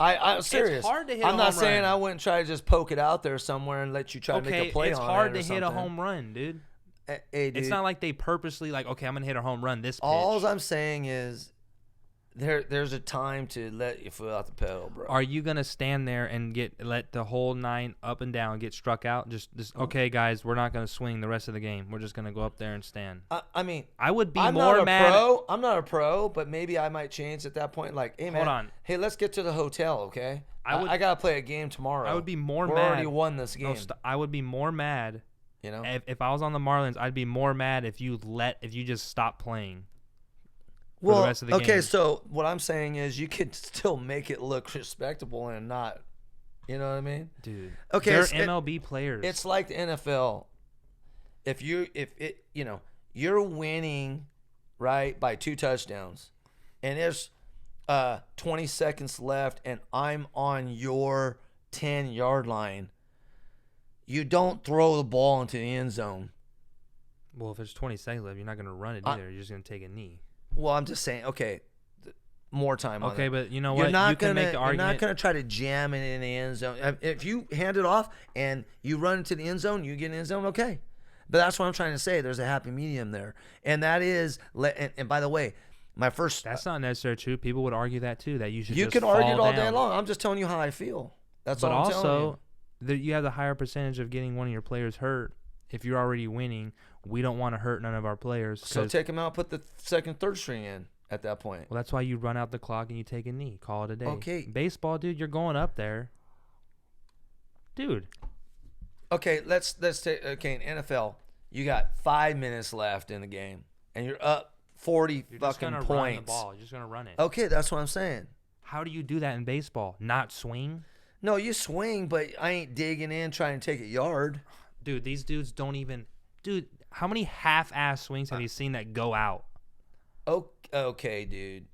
I'm serious. It's hard to hit. I'm not saying I wouldn't try to just poke it out there somewhere and let you try to make a play on it. It's hard to hit a home run, dude. Hey, dude. It's not like they purposely okay, I'm gonna hit a home run this pitch. All I'm saying is there's a time to let your foot out the pedal, bro. Are you gonna stand there and let the whole 9 up and down get struck out? Just okay, guys, we're not gonna swing the rest of the game. We're just gonna go up there and stand. I mean, I would be I'm more mad. I'm not a pro, but maybe I might change at that point. Like, hey man, hold on. Hey, let's get to the hotel, okay? I gotta play a game tomorrow. I would be more mad. We already won this game. I would be more mad. You know, if I was on the Marlins, I'd be more mad if you just stopped playing. Well, the rest of the okay, game. So what I'm saying is you could still make it look respectable and not, you know what I mean? Dude. Okay, they're MLB players. It's like the NFL. If you're winning, right, by 2 touchdowns, and there's 20 seconds left, and I'm on your 10-yard line, you don't throw the ball into the end zone. Well, if there's 20 seconds left, you're not going to run it either. You're just going to take a knee. Well, I'm just saying, okay, more time on Okay, that. But you know what? You can make the argument. You're not going to try to jam it in the end zone. If you hand it off and you run into the end zone, you get in the end zone, okay. But that's what I'm trying to say. There's a happy medium there. And that is, and by the way, That's not necessarily true. People would argue that too. That you should. You just can argue it all down. day long. I'm just telling you how I feel. That's all I'm telling you. But also, you have the higher percentage of getting one of your players hurt. If you're already winning, we don't want to hurt none of our players. So take him out, put the second, third string in at that point. Well, that's why you run out the clock and you take a knee. Call it a day. Okay. Baseball, dude, you're going up there. Dude. Okay, let's take in NFL. You got 5 minutes left in the game, and you're up 40 fucking points. Run the ball. You're just gonna run it. Okay, that's what I'm saying. How do you do that in baseball? Not swing? No, you swing, but I ain't digging in trying to take a yard. Dude, these dudes don't even. Dude, how many half-ass swings have you seen that go out? Okay, dude.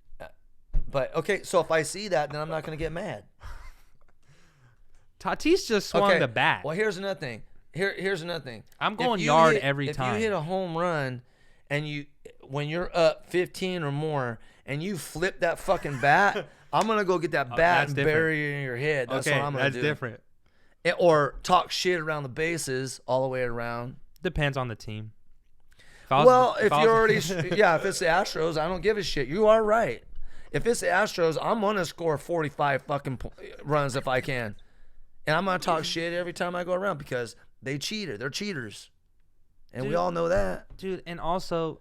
But okay, so if I see that, then I'm not gonna get mad. Tatis just swung the bat. Well, here's another thing. Here's another thing. I'm going yard every time. If you hit a home run and when you're up 15 or more and you flip that fucking bat, I'm going to go get that bat and bury it in your head. That's what I'm going to do. That's different. Or talk shit around the bases all the way around. Depends on the team. If it's the Astros, I don't give a shit. You are right. If it's the Astros, I'm going to score 45 fucking runs if I can. And I'm going to talk shit every time I go around because they cheated. They're cheaters. And we all know that. Dude, and also,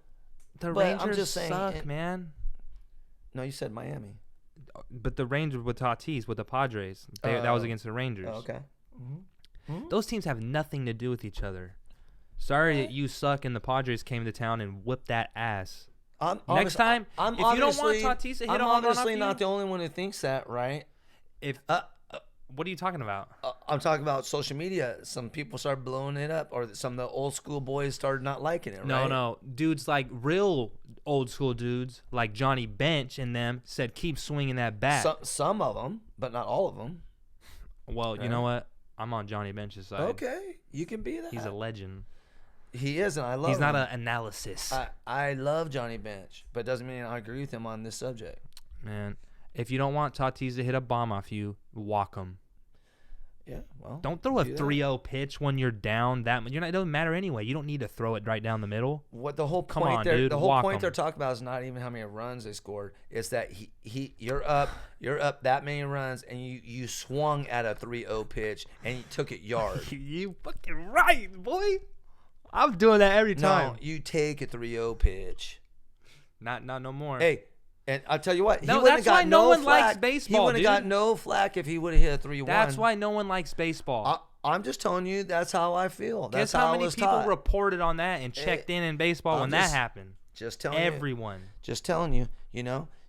Rangers suck, man. No, you said Miami. But the Rangers with Tatis, with the Padres, that was against the Rangers. Oh, okay. Mm-hmm. Those teams have nothing to do with each other. Sorry that you suck and the Padres came to town and whipped that ass. Next time, if you don't want Tatis to hit I'm obviously not the only one who thinks that, right? What are you talking about? I'm talking about social media. Some people started blowing it up, or some of the old school boys started not liking it, right? No. Dudes like real old school dudes, like Johnny Bench and them, said keep swinging that bat. Some of them, but not all of them. Well, you know what? I'm on Johnny Bench's side. Okay, you can be that. He's a legend. He is, and I love him. He's not an analysis. I love Johnny Bench, but it doesn't mean I agree with him on this subject. Man, if you don't want Tatis to hit a bomb off you, walk him. Yeah, well. Don't throw a 3-0 pitch when you're down. It doesn't matter anyway. You don't need to throw it right down the middle. What the whole point they're talking about is not even how many runs they scored. It's that you're up that many runs and you swung at a 3-0 pitch and you took it yard. You fucking right, boy. I'm doing that every time. No, you take a 3-0 pitch. Not no more. Hey, and I'll tell you what, no, that's why no one likes baseball. He wouldn't have got no flack if he would have hit a 3-1. That's why no one likes baseball. I'm just telling you, that's how I feel. That's Guess how many people taught. Reported on that and checked in baseball when that happened. Just telling everyone. Just telling you,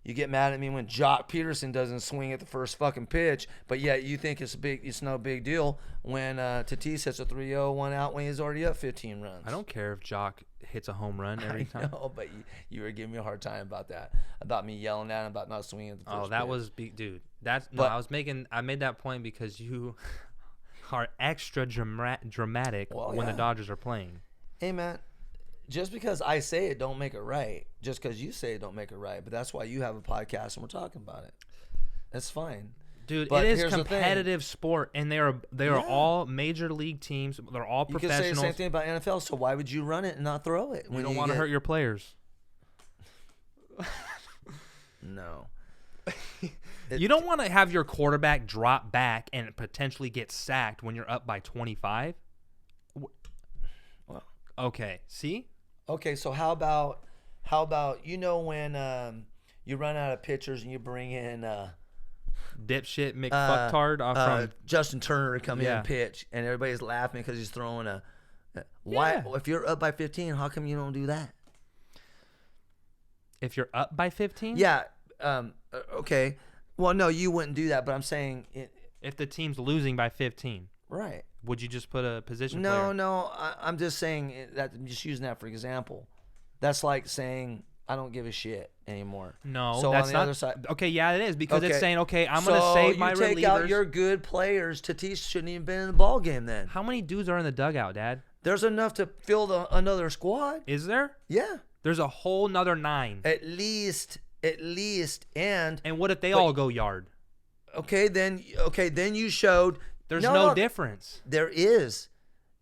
you get mad at me when Jock Peterson doesn't swing at the first fucking pitch, but yet you think it's no big deal when Tatis hits a 3-0 one out when he's already up 15 runs. I don't care if Jock hits a home run every time. No, but you were giving me a hard time about that, about me yelling at him about not swinging at the first pitch. That was big, dude. I made that point because you are extra dramatic when the Dodgers are playing. Hey, man. Just because I say it don't make it right. Just because you say it don't make it right. But that's why you have a podcast and we're talking about it. That's fine. Dude, it is competitive sport, and they are all major league teams. They're all professionals. You can say the same thing about NFL, so why would you run it and not throw it? We don't want to hurt your players. No. You don't want to have your quarterback drop back and potentially get sacked when you're up by 25? Well, okay, see? Okay, so how about when you run out of pitchers and you bring in dipshit McFucktard from Justin Turner to come in and pitch, and everybody's laughing because he's throwing why? If you're up by 15, how come you don't do that? If you're up by 15? Yeah. Okay. Well, no, you wouldn't do that, but I'm saying if the team's losing by 15. Right. Would you just put a position player? No. I'm just saying that. I'm just using that for example. That's like saying I don't give a shit anymore. No, so that's on the not. Other side, okay, yeah, it is because it's saying, okay, I'm going to save my relievers. So you take out your good players. Tatis shouldn't even been in the ball game then. How many dudes are in the dugout, Dad? There's enough to fill another squad. Is there? Yeah. There's a whole nother 9. At least, and what if they all go yard? Okay, then you showed. There's no difference. There is.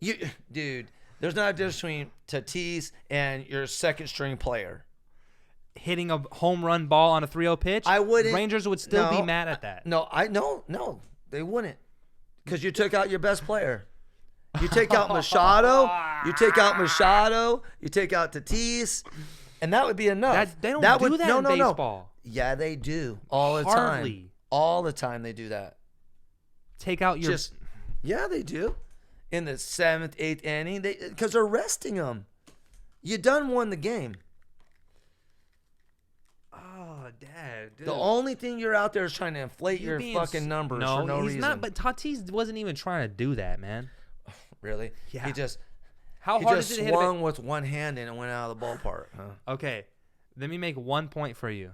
Dude, there's not a difference between Tatis and your second string player. hitting a home run ball on a 3-0 pitch, I wouldn't. Rangers would still be mad at that. No, they wouldn't, because you took out your best player. You take out Machado. You take out Tatis, and that would be enough. They don't do that in baseball. Yeah, they do all the Hardly. time. All the time they do that. Take out your. Yeah, they do. In the 7th, 8th inning, because they're resting them. You done won the game. Oh, Dad. Dude. The only thing you're out there is trying to inflate your fucking numbers for no reason. No, he's not. But Tatis wasn't even trying to do that, man. Really? Yeah. He just is it swung with one hand and it went out of the ballpark. Huh? Okay, let me make 1 point for you.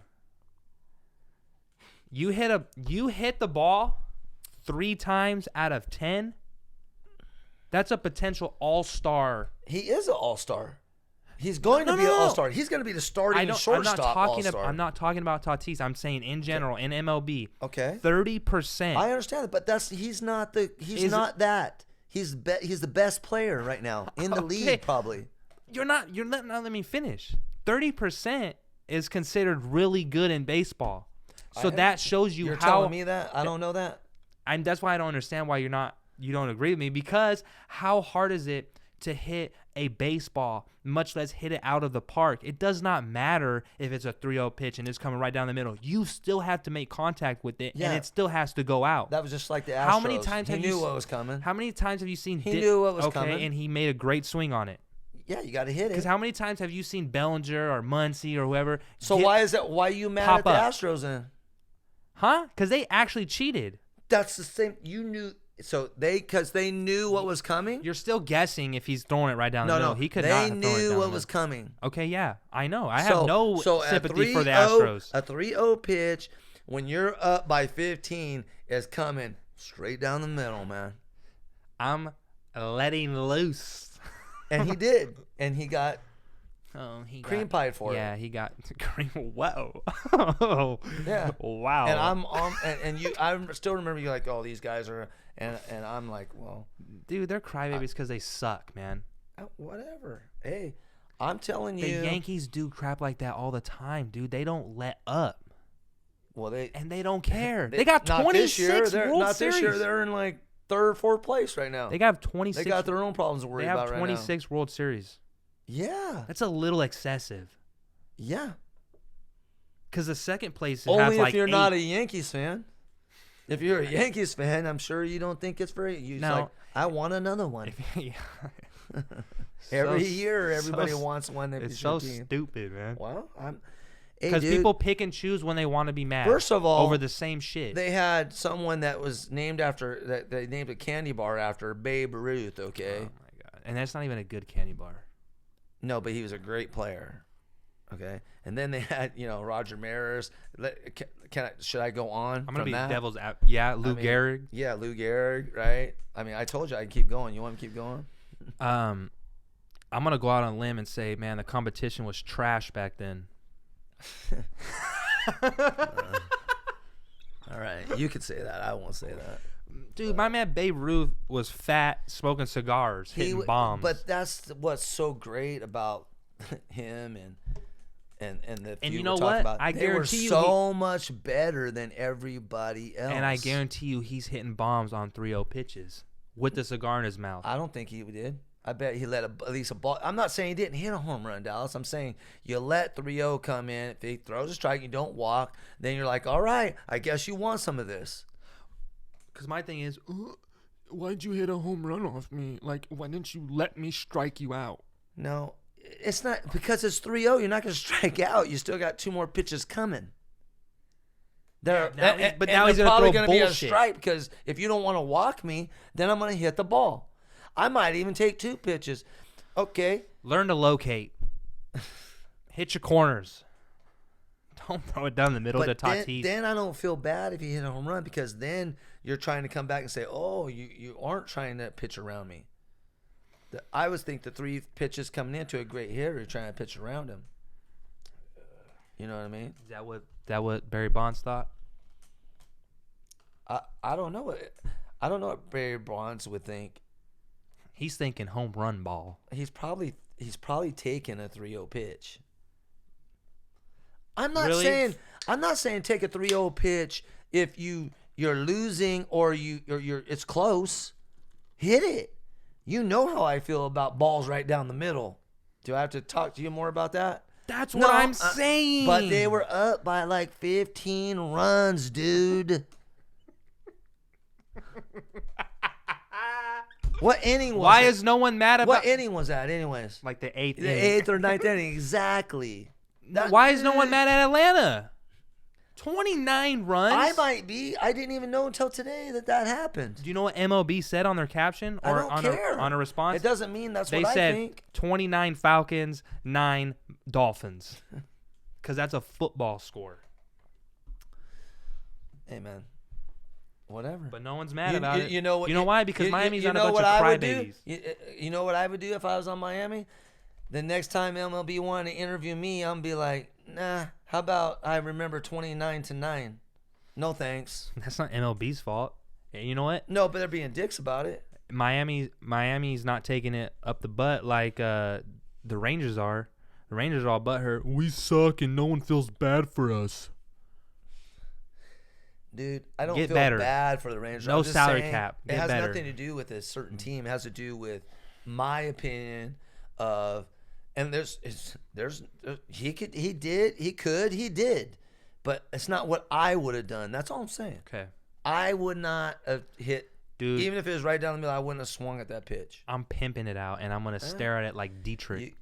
You hit the ball 3 times out of 10. That's a potential all-star. He is an all-star. He's going to be an all-star. He's going to be the starting shortstop all-star. I'm not talking about Tatis. I'm saying in general, in MLB. Okay. 30%. I understand it, but he's not that. He's the best player right now in the league, probably. You're not let me finish. 30% is considered really good in baseball. So that shows you You're how. telling me that? I don't know that. And that's why I don't understand why you don't agree with me, because how hard is it to hit a baseball, much less hit it out of the park? It does not matter if it's a 3-0 pitch and it's coming right down the middle. You still have to make contact with it, and it still has to go out. That was just like the Astros. How many times he knew what was coming? How many times have you seen? He knew what was coming, and he made a great swing on it. Yeah, you got to hit it. Because how many times have you seen Bellinger or Muncy or whoever? So why are you mad at the Astros then? Huh? Because they actually cheated. That's the same. You knew. So because they knew what was coming. You're still guessing if he's throwing it right down the middle. He could not have thrown it down They knew what the was coming. Okay, yeah, I know. I have no sympathy for the 3-0 Astros. A 3-0 pitch when you're up by 15 is coming straight down the middle, man. I'm letting loose. And he did, and he got cream pied for it. Yeah, he got cream. Whoa. Yeah. Wow. And I still remember you like, oh, these guys are. And I'm like, well, dude, they're crybabies because they suck, man. Whatever. Hey, I'm telling you, the Yankees do crap like that all the time, dude. They don't let up. Well, they don't care. They got 26 World Series. Not this year. They're in like 3rd or 4th place right now. They got 26. They got their own problems to worry about right now. They have 26 World Series. Yeah, that's a little excessive. Yeah, because the second place only has if you're 8. not a Yankees fan. If you're a Yankees fan, I'm sure you don't think it's very. Like, I want another one. Every year, everybody wants one. It's so stupid, man. Well, because people pick and choose when they want to be mad. First of all, over the same shit. They had someone that was named after that. They named a candy bar after Babe Ruth. Okay. Oh my god! And that's not even a good candy bar. No, but he was a great player. Okay, and then they had Roger Maris. Should I go on? I'm gonna be that? devil's app. Yeah, Lou Gehrig. Yeah, Lou Gehrig. Right. I mean, I told you I can keep going. You want me to keep going? I'm gonna go out on a limb and say, man, the competition was trash back then. All right, you could say that. I won't say that. Dude, my man Babe Ruth was fat, smoking cigars, hitting bombs. But that's what's so great about him and the and you know what? About. I guarantee you, they were so much better than everybody else. And I guarantee you, he's hitting bombs on 3-0 pitches with the cigar in his mouth. I don't think he did. I bet he let at least a ball. I'm not saying he didn't hit a home run, Dallas. I'm saying you let 3-0 come in. If he throws a strike, you don't walk. Then you're like, all right, I guess you want some of this. Because my thing is, why'd you hit a home run off me? Like, why didn't you let me strike you out? No, it's not because it's 3-0. You're not going to strike out. You still got 2 more pitches coming. Now he's going to probably throw going to be a strike because if you don't want to walk me, then I'm going to hit the ball. I might even take 2 pitches. Okay. Learn to locate. Hit your corners. Don't throw it down the middle to Tatis. Then I don't feel bad if you hit a home run because then you're trying to come back and say, oh, you aren't trying to pitch around me. I always think the 3 pitches coming into a great hitter, you're trying to pitch around him. You know what I mean? Is that what Barry Bonds thought? I don't know what Barry Bonds would think. He's thinking home run ball. He's probably taking a 3-0 pitch. I'm not saying take a 3-0 pitch if you're losing or you're it's close. Hit it. You know how I feel about balls right down the middle. Do I have to talk to you more about that? That's what I'm saying. But they were up by like 15 runs, dude. What inning was Why it? is no one mad about What inning was that anyways? like the 8th The inning? 8th or 9th inning, exactly. Why is no one mad at Atlanta? 29 runs? I might be. I didn't even know until today that happened. Do you know what MLB said on their caption I or don't on care. on a response? It doesn't mean that's They what said I think. 29 Falcons, 9 Dolphins. Because that's a football score. Hey, man. Whatever. But no one's mad about it. You know what? You know why? Because Miami's not a bunch of crybabies. You know what I would do if I was on Miami? The next time MLB wanted to interview me, I'm be like, nah. How about I remember 29-9? No thanks. That's not MLB's fault. You know what? No, but they're being dicks about it. Miami's not taking it up the butt like the Rangers are. The Rangers are all butthurt. We suck and no one feels bad for us. Dude, I don't Get feel better. bad for the Rangers. No I'm just salary saying, cap. It Get has better. nothing to do with a certain team. It has to do with my opinion of, and he did, but it's not what I would have done. That's all I'm saying. Okay. I would not have hit, Dude. even if it was right down the middle, I wouldn't have swung at that pitch. I'm pimping it out, and I'm going to stare at it like Dietrich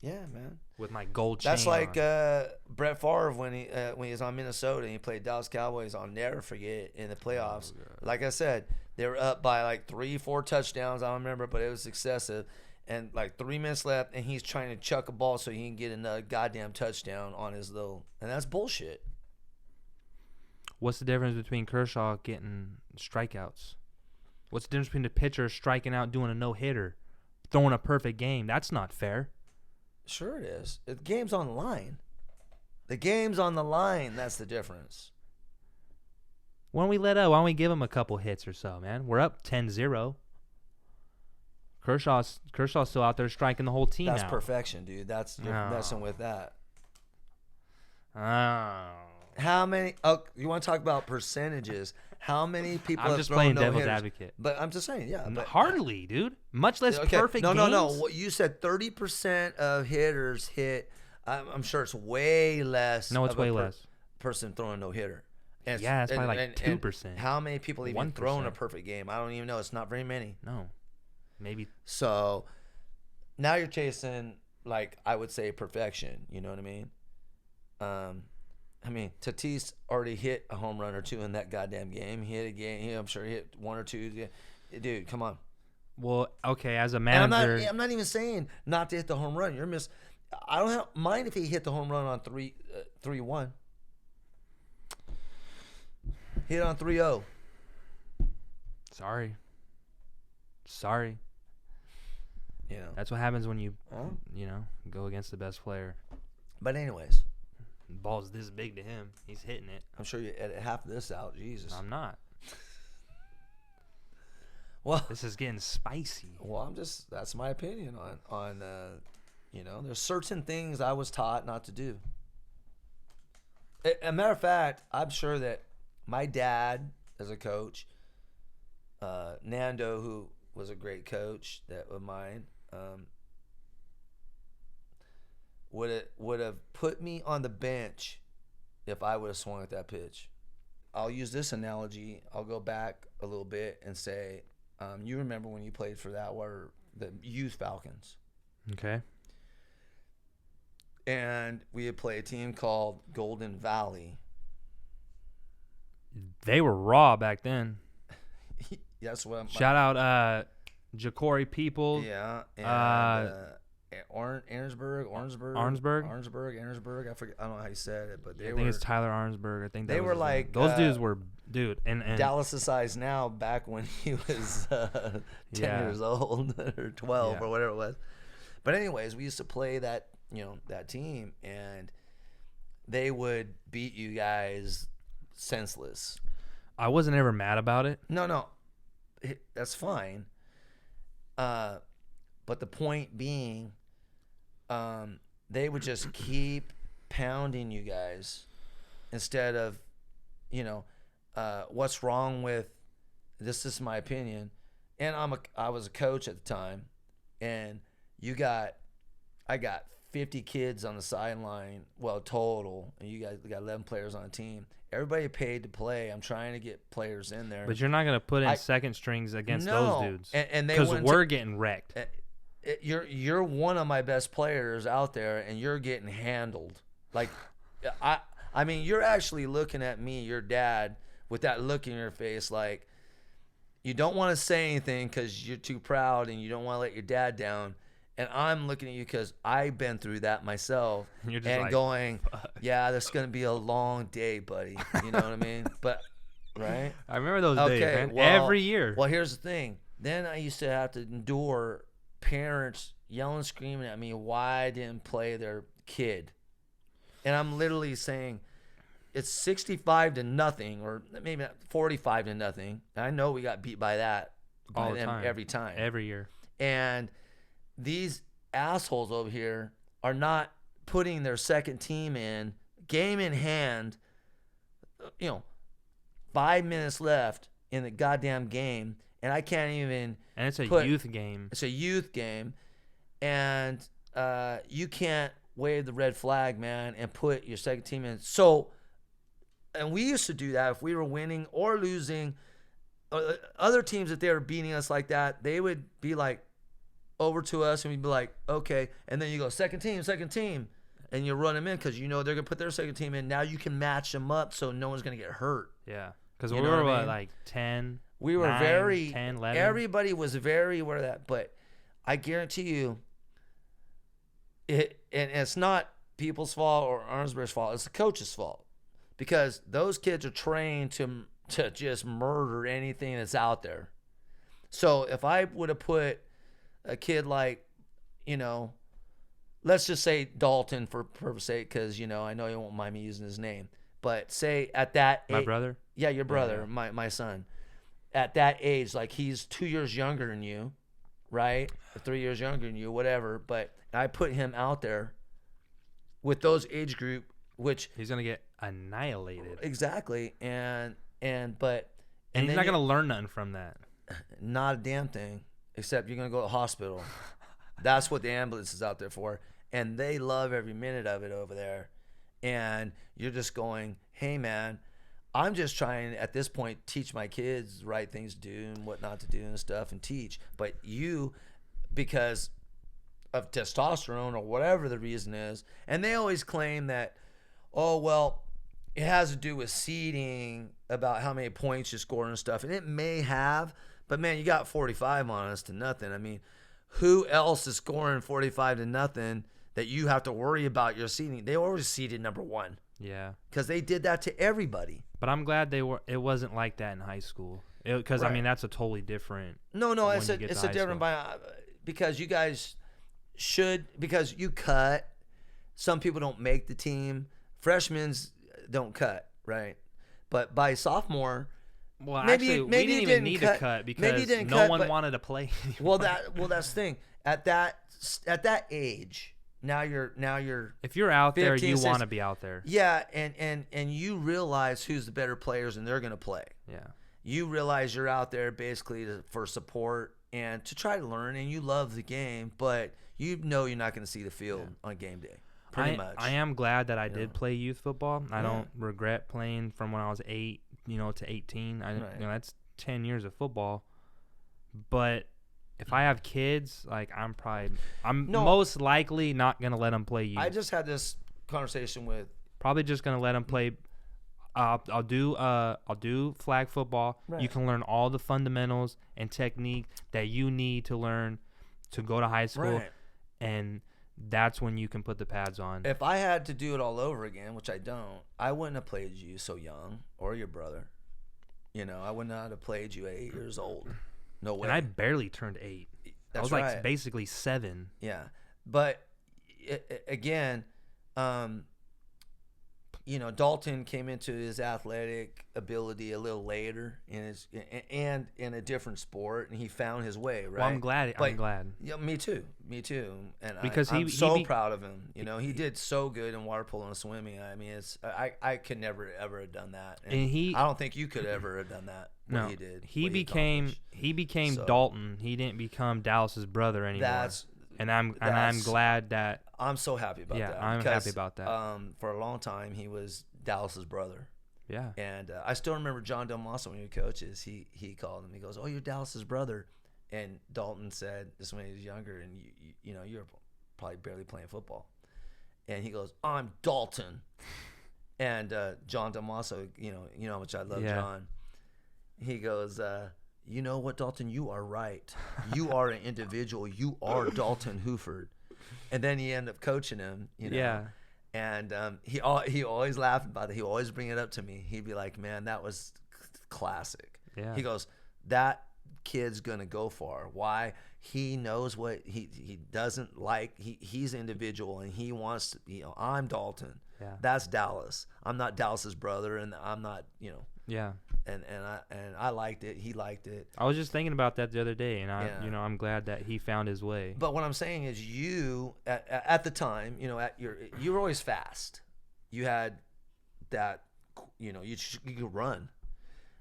Yeah, man. with my gold chain That's like on. Brett Favre when he was on Minnesota and he played Dallas Cowboys. I'll never forget in the playoffs. Like I said, they were up by like 3-4 touchdowns. I don't remember, but it was excessive. And like 3 minutes left, and he's trying to chuck a ball so he can get another goddamn touchdown on his little. And that's bullshit. What's the difference between Kershaw getting strikeouts? What's the difference between the pitcher striking out, doing a no-hitter, throwing a perfect game? That's not fair. Sure it is. The game's on the line. The game's on the line. That's the difference. Why don't we let up? Why don't we give him a couple hits or so, man? We're up 10-0. Kershaw's still out there striking the whole team That's out. perfection, dude. You're messing with that. Oh. How many? Oh, you want to talk about percentages? How many people? I'm have just thrown playing no devil's hitters? advocate. But I'm just saying, yeah. But, Hardly, dude. Much less perfect games. No. What you said, 30% of hitters hit. I'm sure it's way less. No, it's of way a less. Person throwing no hitter. Yeah, it's probably like 2%. How many people even 1%. thrown a perfect game? I don't even know. It's not very many. No, maybe. So now you're chasing, like, I would say, perfection. You know what I mean? Tatis already hit a home run or two in that goddamn game. He hit a game. I'm sure he hit 1 or 2. Dude, come on. Well, okay, as a And manager. I'm not even saying not to hit the home run. I don't mind if he hit the home run on 3-1. Hit on 3-0. Sorry. You know. That's what happens when you go against the best player. But anyways, The ball's this big to him. He's hitting it. I'm sure you edit half of this out. Jesus. I'm not. Well, This is getting spicy. well, that's my opinion on there's certain things I was taught not to do. A matter of fact, I'm sure that my dad, as a coach, Nando, who was a great coach of mine, would have put me on the bench if I would have swung at that pitch. I'll use this analogy. I'll go back a little bit and say, you remember when you played for the youth Falcons. Okay. And we had played a team called Golden Valley. They were raw back then. That's what Shout out Ja'Cory Peoples. Yeah. And Arnsberg. I forget. I don't know how you said it, but I think it's Tyler Arnsberg. I think they that was were his like name. Those dudes were and Dallas' size now. Back when he was 10 years old or 12 or whatever it was. But anyways, we used to play that team, and they would beat you guys senseless. I wasn't ever mad about it. No, that's fine. But the point being, they would just keep pounding you guys instead of, what's wrong with, this is my opinion, and I was a coach at the time, and I got 50 kids on the sideline, well, total, and you guys got 11 players on the team. Everybody paid to play. I'm trying to get players in there. But you're not going to put in second strings against those dudes. And they because we're getting wrecked. You're one of my best players out there, and you're getting handled. Like, I mean, you're actually looking at me, your dad, with that look in your face, like you don't want to say anything because you're too proud and you don't want to let your dad down. And I'm looking at you because I've been through that myself, You're just and like, going, fuck. yeah, this is going to be a long day, buddy. You know what I mean? But, right? I remember those days, man. Well, every year. Well, here's the thing. Then I used to have to endure parents yelling, screaming at me why I didn't play their kid. And I'm literally saying, it's 65-0, or maybe not 45-0. I know we got beat by that All the them time. every time. Every year. And these assholes over here are not putting their second team in, game in hand, 5 minutes left in the goddamn game, and I can't even. And it's a youth game. It's a youth game, and you can't wave the red flag, man, and put your second team in. So, and we used to do that if we were winning or losing. Other teams, that they were beating us like that, they would be like over to us, and we'd be like, okay, and then you go second team, and you run them in because they're gonna put their second team in. Now you can match them up so no one's gonna get hurt. Yeah, because we were like 10. We were 10, 11. Everybody was very aware of that, but I guarantee you, and it's not people's fault or Arnsberg's fault. It's the coach's fault, because those kids are trained to just murder anything that's out there. So if I would have put a kid like, let's just say Dalton for purpose sake, because I know you won't mind me using his name, but say at that My brother? Yeah, your brother, yeah. My son. At that age, like he's 2 years younger than you, right? Or 3 years younger than you, whatever. But I put him out there with those age group, which he's gonna get annihilated. Exactly, and he's not gonna learn nothing from that. Not a damn thing, except you're gonna go to the hospital. That's what the ambulance is out there for, and they love every minute of it over there. And you're just going, hey man, I'm just trying at this point teach my kids the right things to do and what not to do and stuff, and teach. But you, because of testosterone or whatever the reason is, and they always claim that, oh well, it has to do with seeding, about how many points you score and stuff, and it may have, but man, you got 45 on us to nothing. I mean, who else is scoring 45-0 that you have to worry about your seeding? They always seeded number one. Yeah, because they did that to everybody. But I'm glad it wasn't like that in high school, because right. I mean that's a totally different. No, it's a different because you guys should, because you cut. Some people don't make the team. Freshmen don't cut, right? But by sophomore, well, maybe we didn't even need to cut because no one wanted to play anymore. Well, that's the thing. At that age. Now you're if you're out 15, there, you 16, want to be out there. Yeah, and you realize who's the better players, and they're going to play. Yeah. You realize you're out there basically for support and to try to learn, and you love the game, but you're not going to see the field on game day. Pretty much. I am glad that I did play youth football. I don't regret playing from when I was 8, to 18. That's 10 years of football. But if I have kids, like I'm most likely not gonna let them play youth. I just had this conversation with. Probably just gonna let them play. I'll do flag football. Right. You can learn all the fundamentals and technique that you need to learn to go to high school, right. And that's when you can put the pads on. If I had to do it all over again, which I don't, I wouldn't have played you so young, or your brother. I would not have played you at 8 years old. No way. And I barely turned 8. I was like basically 7. Yeah, but again, Dalton came into his athletic ability a little later and in a different sport, and he found his way, right? Well, I'm glad. I'm glad. Yeah, me too. And because I'm so proud of him. He did so good in water polo and swimming. I mean, I could never ever have done that, and I don't think you could ever have done that. No, he did. He became Dalton. He didn't become Dallas's brother anymore. And I'm glad that. I'm so happy about that. Yeah, I'm happy about that. For a long time, he was Dallas's brother. Yeah. And I still remember John Delmasso when he was coaches. He called him. He goes, "Oh, you're Dallas's brother." And Dalton said, this when he was younger, and you're probably barely playing football. And he goes, "I'm Dalton." And John Delmasso, you know how much I love John. He goes, "You know what, Dalton? You are right. You are an individual. You are Dalton Hooford." And then he ended up coaching him, Yeah. And he always laughed about it. He always bring it up to me. He'd be like, "Man, that was classic." Yeah. He goes, "That kid's gonna go far. Why? He knows what he doesn't like. He's an individual, and he wants to. I'm Dalton. Yeah. That's Dallas. I'm not Dallas's brother, and I'm not. Yeah. And I liked it. He liked it. I was just thinking about that the other day, and I'm glad that he found his way. But what I'm saying is, you at the time, you were always fast. You had that, you could run,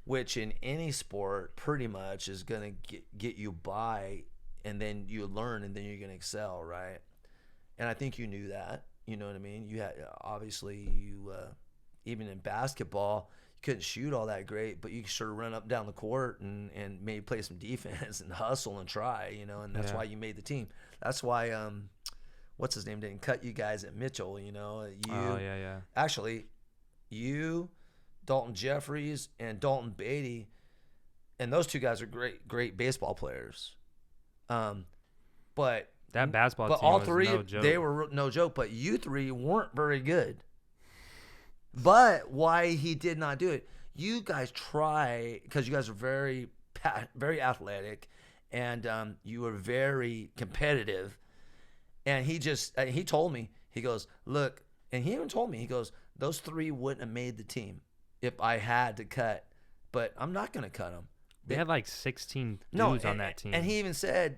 which in any sport pretty much is gonna get you by, and then you learn, and then you're gonna excel, right? And I think you knew that. You know what I mean? You had even in basketball. Couldn't shoot all that great, but you could sort of run up and down the court and maybe play some defense and hustle and try, and that's why you made the team. That's why what's his name didn't cut you guys at Mitchell, Actually, you, Dalton Jeffries, and Dalton Beatty, and those two guys are great baseball players. But that basketball team all was three, no joke. they were no joke, but you three weren't very good. But why he did not do it? You guys try because you guys are very, very athletic, and you were very competitive. And he told me, he goes, "Look," and he even told me, he goes, "Those three wouldn't have made the team if I had to cut, but I'm not going to cut them." They had like 16 dudes on that team. And he even said,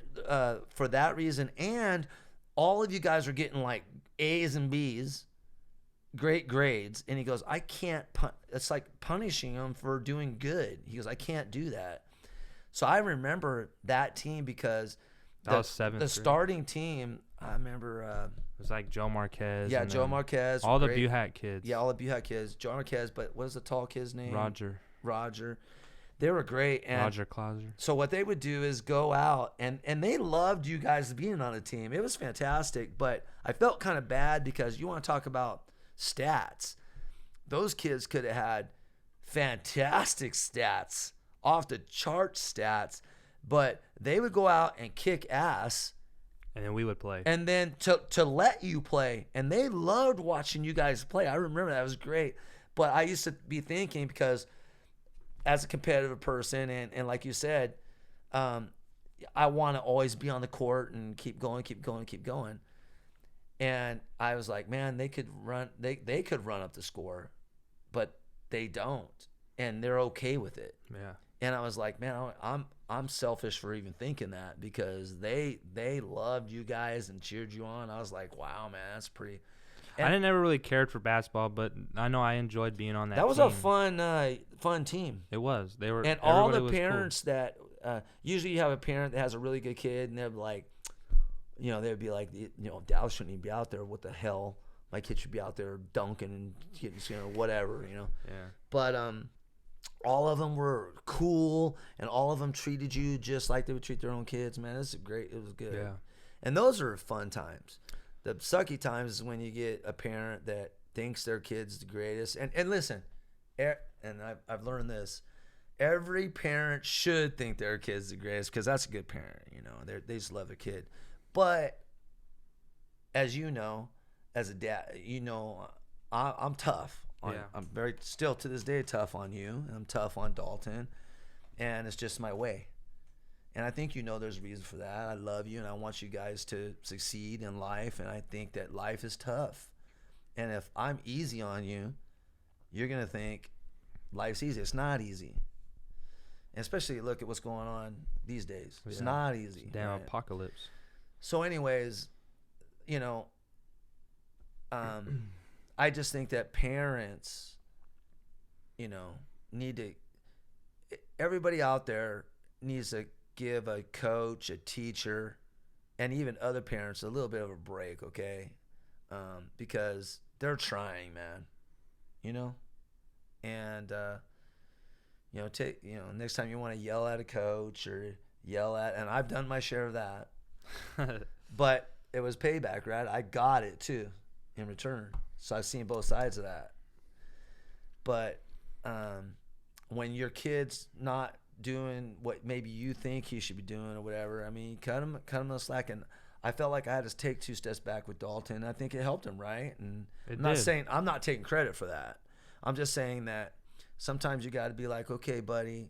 for that reason, and all of you guys are getting like A's and B's. Great grades, and he goes, "I can't it's like punishing them for doing good." He goes, "I can't do that." So I remember that team because the starting team, I remember it was like Joe Marquez. Yeah, Joe Marquez. All the Buhat kids. Yeah, all the Buhat kids. Joe Marquez, but what is the tall kid's name? Roger. They were great. And Roger Clauser. So what they would do is go out, and they loved you guys being on a team. It was fantastic, but I felt kind of bad because you want to talk about stats. Those kids could have had fantastic stats, off the chart stats, but they would go out and kick ass, and then we would play, and then to let you play, and they loved watching you guys play. I remember that. It was great. But I used to be thinking, because as a competitive person, and like you said, I want to always be on the court and keep going. And I was like, man, they could run. They could run up the score, but they don't, and they're okay with it. Yeah. And I was like, man, I'm selfish for even thinking that, because they loved you guys and cheered you on. I was like, wow, man, that's pretty. And I never really cared for basketball, but I know I enjoyed being on that. That was team. a fun team. It was. They were. And all the parents that usually you have a parent that has a really good kid, and they're like, they'd be like, Dallas shouldn't even be out there. What the hell? My kid should be out there dunking and getting, whatever, Yeah. But all of them were cool, and all of them treated you just like they would treat their own kids. Man, this is great. It was good. Yeah. And those are fun times. The sucky times is when you get a parent that thinks their kid's the greatest. And listen, and I've learned this. Every parent should think their kid's the greatest, because that's a good parent. They just love their kid. But as you know, as a dad, I'm tough. I'm very, still to this day, tough on you. I'm tough on Dalton, and it's just my way. And I think there's a reason for that. I love you, and I want you guys to succeed in life, and I think that life is tough. And if I'm easy on you, you're going to think life's easy. It's not easy. And especially look at what's going on these days. It's not easy. It's damn apocalypse. So anyways, I just think that parents, need to, everybody out there needs to give a coach, a teacher, and even other parents a little bit of a break, okay? Because they're trying, man, and, next time you want to yell at a coach or and I've done my share of that, but it was payback, right? I got it too in return. So I've seen both sides of that. But when your kid's not doing what maybe you think he should be doing or whatever, I mean, cut him a slack. And I felt like I had to take 2 steps back with Dalton. I think it helped him, right? And I'm not taking credit for that. I'm just saying that sometimes you got to be like, okay, buddy,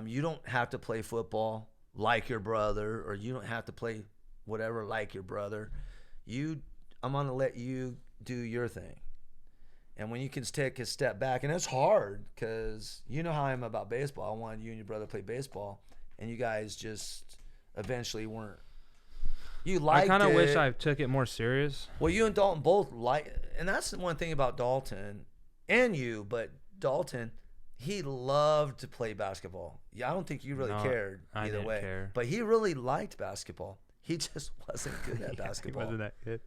you don't have to play football like your brother, or you don't have to play whatever like your brother. I'm going to let you do your thing. And when you can take a step back, and it's hard because you know how I am about baseball. I wanted you and your brother to play baseball, and you guys just eventually weren't. You liked it. I kind of wish I took it more serious. Well, you and Dalton both and that's the one thing about Dalton and you, but Dalton, he loved to play basketball. Yeah, I don't think you really cared either way. Care. But he really liked basketball. He just wasn't good at basketball. He wasn't that good.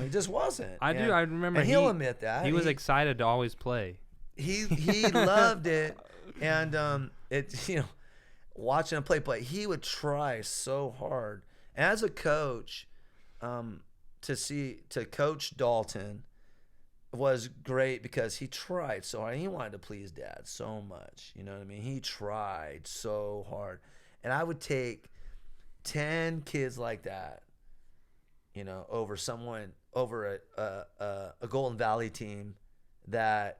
He just wasn't. I remember. And he'll admit that. He was excited to always play. He loved it, and watching him play. But he would try so hard. As a coach, to coach Dalton was great because he tried so hard. He wanted to please Dad so much. You know what I mean? He tried so hard, and I would take 10 kids like that, over a Golden Valley team that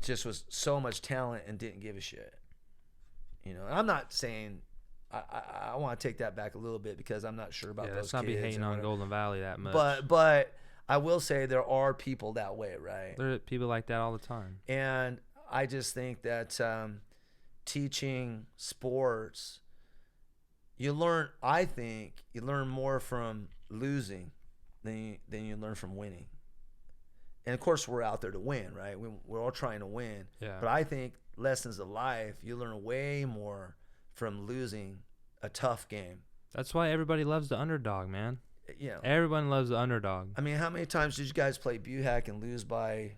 just was so much talent and didn't give a shit. And I'm not saying I want to take that back a little bit because I'm not sure about those kids. Let's not be hating on Golden Valley that much. But I will say there are people that way, right? There are people like that all the time. And I just think that teaching sports, you learn more from losing than you learn from winning. And of course, we're out there to win, right? We're all trying to win. Yeah. But I think lessons of life, you learn way more from losing a tough game. That's why everybody loves the underdog, man. Yeah. Everyone loves the underdog. I mean, how many times did you guys play Buhack and lose by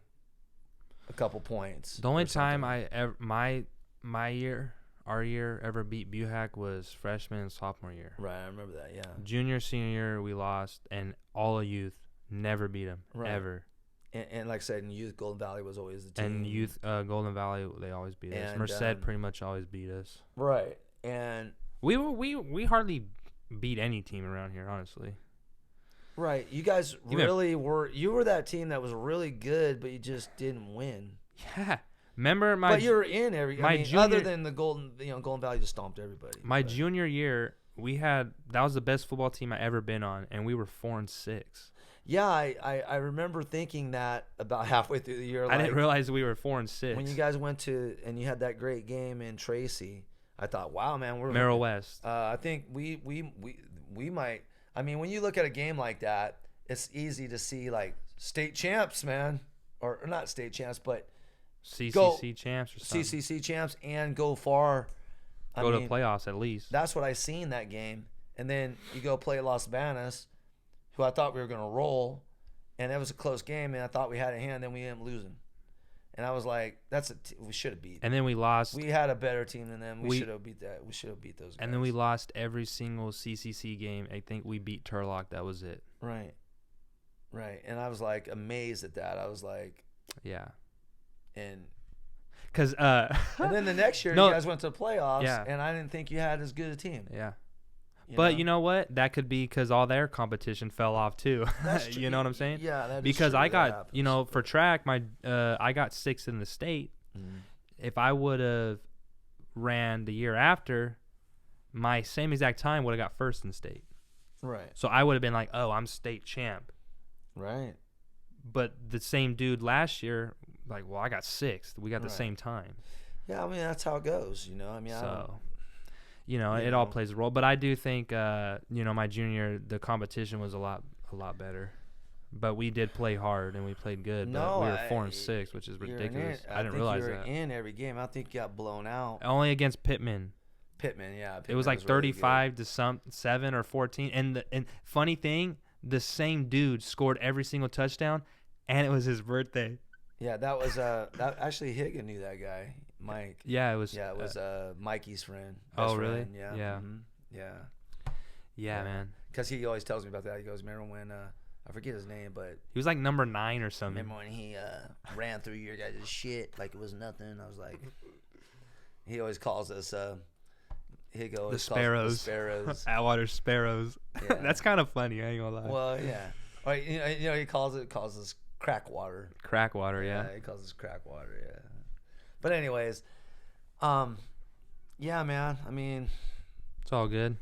a couple points? The only time our year ever beat Buhack was freshman and sophomore year. Right, I remember that, yeah. Junior, senior year, we lost, and all of youth never beat them, ever. And like I said, in youth, Golden Valley was always the team. And youth, Golden Valley, they always beat us. Merced pretty much always beat us. Right, and we hardly beat any team around here, honestly. Right, you guys really were. You were that team that was really good, but you just didn't win. Yeah. Remember but you're in other than the Golden Valley just stomped everybody. Junior year, that was the best football team I ever been on, and we were 4-6. Yeah, I remember thinking that about halfway through the year. I didn't realize we were 4-6. When you guys went to and you had that great game in Tracy, I thought, wow, man, we're Merrill West. I think we might. I mean, when you look at a game like that, it's easy to see like state champs, man, or not state champs, but CCC champs or something. CCC champs and go far. Go to playoffs at least. That's what I seen that game. And then you go play Los Banas, who I thought we were going to roll, and it was a close game, and I thought we had a hand, then we ended up losing. And I was like, we should have beat. And then we lost. We had a better team than them. We should have beat that. We should have beat those guys. And then we lost every single CCC game. I think we beat Turlock. That was it. Right. And I was like amazed at that. I was like, yeah. And then the next year you guys went to the playoffs, and I didn't think you had as good a team. Yeah. You know what? That could be because all their competition fell off too. That's true. You know what I'm saying? Yeah, that is because true. I got, for track, I got 6th in the state. Mm-hmm. If I would have ran the year after, my same exact time would have got 1st in state. Right. So I would have been like, oh, I'm state champ. Right. But the same dude last year like, well, I got sixth. We got the Right. same time. Yeah, I mean that's how it goes. I mean, So, it all plays a role. But I do think, my junior, the competition was a lot better. But we did play hard and we played good. But we were 4-6, which is ridiculous. I didn't realize that. You were in every game. I don't think you got blown out. Only against Pittman. Pittman, yeah. It was like 35 to 7 or 14. And funny thing, the same dude scored every single touchdown, and it was his birthday. Yeah, that was that actually Higgin knew that guy, Mike. Yeah, it was. Yeah, it was Mikey's friend. Oh, really? Friend, yeah. Yeah. Mm-hmm. Yeah, man. Because he always tells me about that. He goes, remember when I forget his name, but he was like number 9 or something. remember when he ran through your guys' shit like it was nothing? I was like, he always calls us. He goes the Sparrows. The Sparrows. Atwater Sparrows. Yeah. That's kind of funny. I ain't gonna lie. Well, yeah. Or, he calls us crack water. Crack water, yeah. He calls us crack water, yeah. But anyways, yeah, man. I mean, it's all good.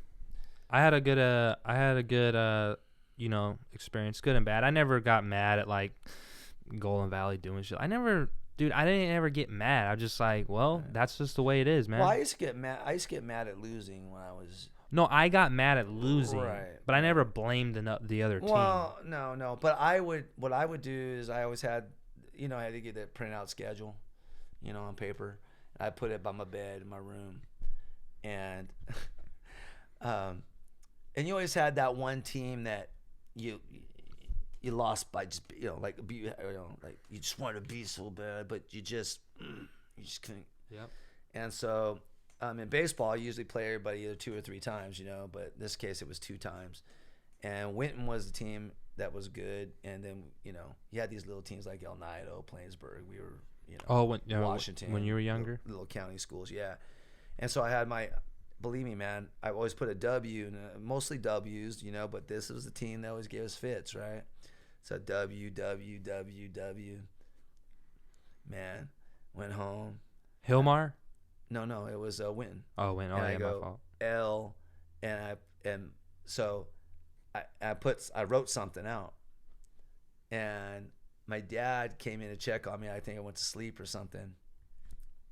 I had a good experience, good and bad. I never got mad at like Golden Valley doing shit. I didn't ever get mad. I was just like, well, that's just the way it is, man. Well, I used to get mad at losing when I was. No, I got mad at losing, right. But I never blamed the other team. Well, no. But what I would do is I always had, I had to get that printout schedule, on paper. I put it by my bed in my room, and, and you always had that one team that you lost by just like you just wanted to beat so bad, but you just couldn't. Yep. And so. In baseball, I usually play everybody either 2 or 3 times, but in this case it was 2 times. And Winton was the team that was good, and then you had these little teams like El Nido, Plainsburg. We were Washington when you were younger, little county schools, yeah. And so I had believe me, man, I always put a W, mostly W's, but this was the team that always gave us fits, right? So W. Man, went home. Hillmar. No, it was Winton. Oh, Winton. Oh, yeah, my fault. L, and so I wrote something out, and my dad came in to check on me. I think I went to sleep or something,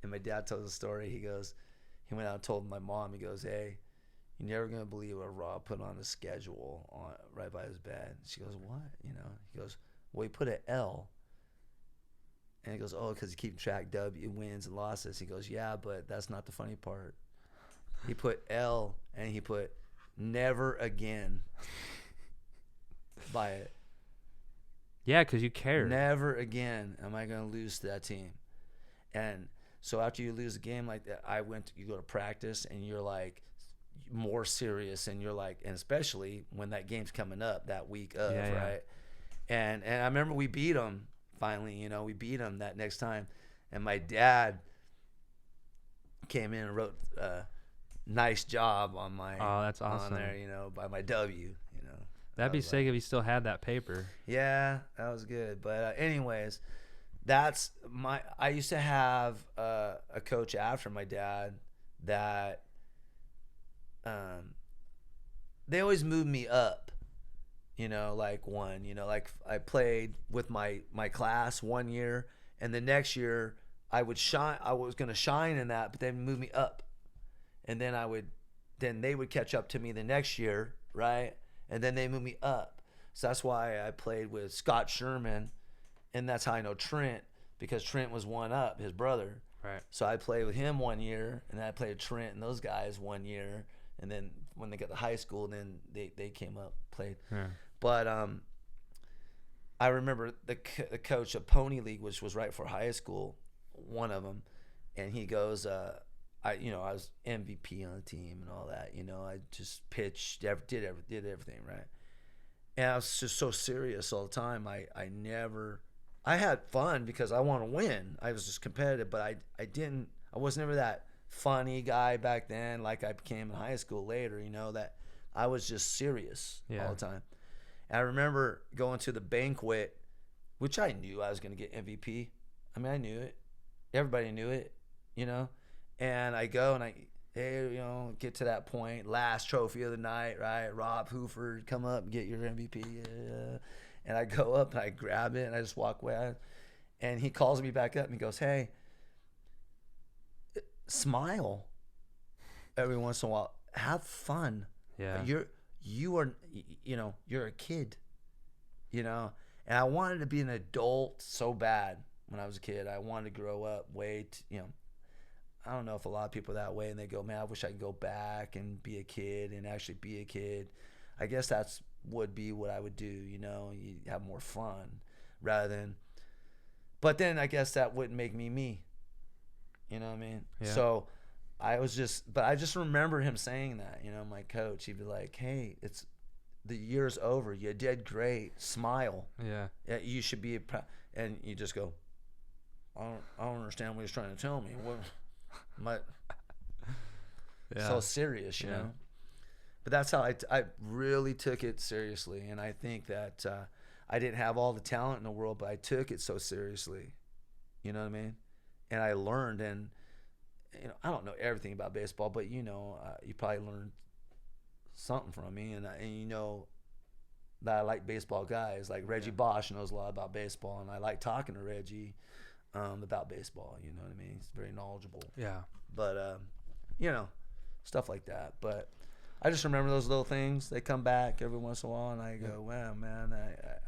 and my dad tells a story. He went out and told my mom. He goes, "Hey, you're never gonna believe what Rob put on the schedule right by his bed." She goes, "What?" He goes, "Well, he put an L." And he goes, "Oh, because he keeps track W wins and losses." He goes, "Yeah, but that's not the funny part. He put L and he put never again by it." Yeah, because you care. Never again am I going to lose to that team. And so after you lose a game like that, you go to practice and you're like more serious, and you're like, and especially when that game's coming up that week of, right? And I remember we beat them. Finally, we beat them that next time, and my dad came in and wrote "nice job" on my. Oh, that's awesome. On there, by my W. That'd be sick if he still had that paper. Yeah, that was good. But anyways, that's I used to have a coach after my dad that they always moved me up. Like I played with my class one year, and the next year I was going to shine in that, but they moved me up. And then they would catch up to me the next year, right? And then they moved me up. So that's why I played with Scott Sherman, and that's how I know Trent, because Trent was one up, his brother. Right. So I played with him 1 year, and then I played with Trent and those guys 1 year, and then when they got to high school, then they came up, played. Yeah. But I remember the coach of Pony League, which was right for high school, one of them, and he goes, I was MVP on the team and all that. I just pitched, did everything right, and I was just so serious all the time. I had fun because I want to win. I was just competitive, but I was never that funny guy back then like I became in high school later. That I was just serious all the time. And I remember going to the banquet, which I knew I was going to get MVP. I mean, I knew it. Everybody knew it, And I go and get to that point. Last trophy of the night, right? Rob Hooford, come up and get your MVP. Yeah. And I go up and I grab it and I just walk away. And he calls me back up and he goes, hey, smile every once in a while. Have fun. Yeah. You're a kid, And I wanted to be an adult so bad when I was a kid. I wanted to grow up I don't know if a lot of people are that way and they go, man, I wish I could go back and be a kid and actually be a kid. I guess that's would be what I would do, you have more fun rather than, but then I guess that wouldn't make me, you know what I mean? Yeah. So I just remember him saying that, my coach, he'd be like, hey, the year's over. You did great. Smile. Yeah. You should be, and you just go, I don't understand what he's trying to tell me. What? Yeah. So serious, you know? But that's how I really took it seriously. And I think that I didn't have all the talent in the world, but I took it so seriously. You know what I mean? And I learned, and I don't know everything about baseball, but you probably learned something from me, and that I like baseball guys. Like Reggie Bosch knows a lot about baseball, and I like talking to Reggie about baseball. You know what I mean? He's very knowledgeable. Yeah. But stuff like that. But I just remember those little things. They come back every once in a while, and I go, wow, man,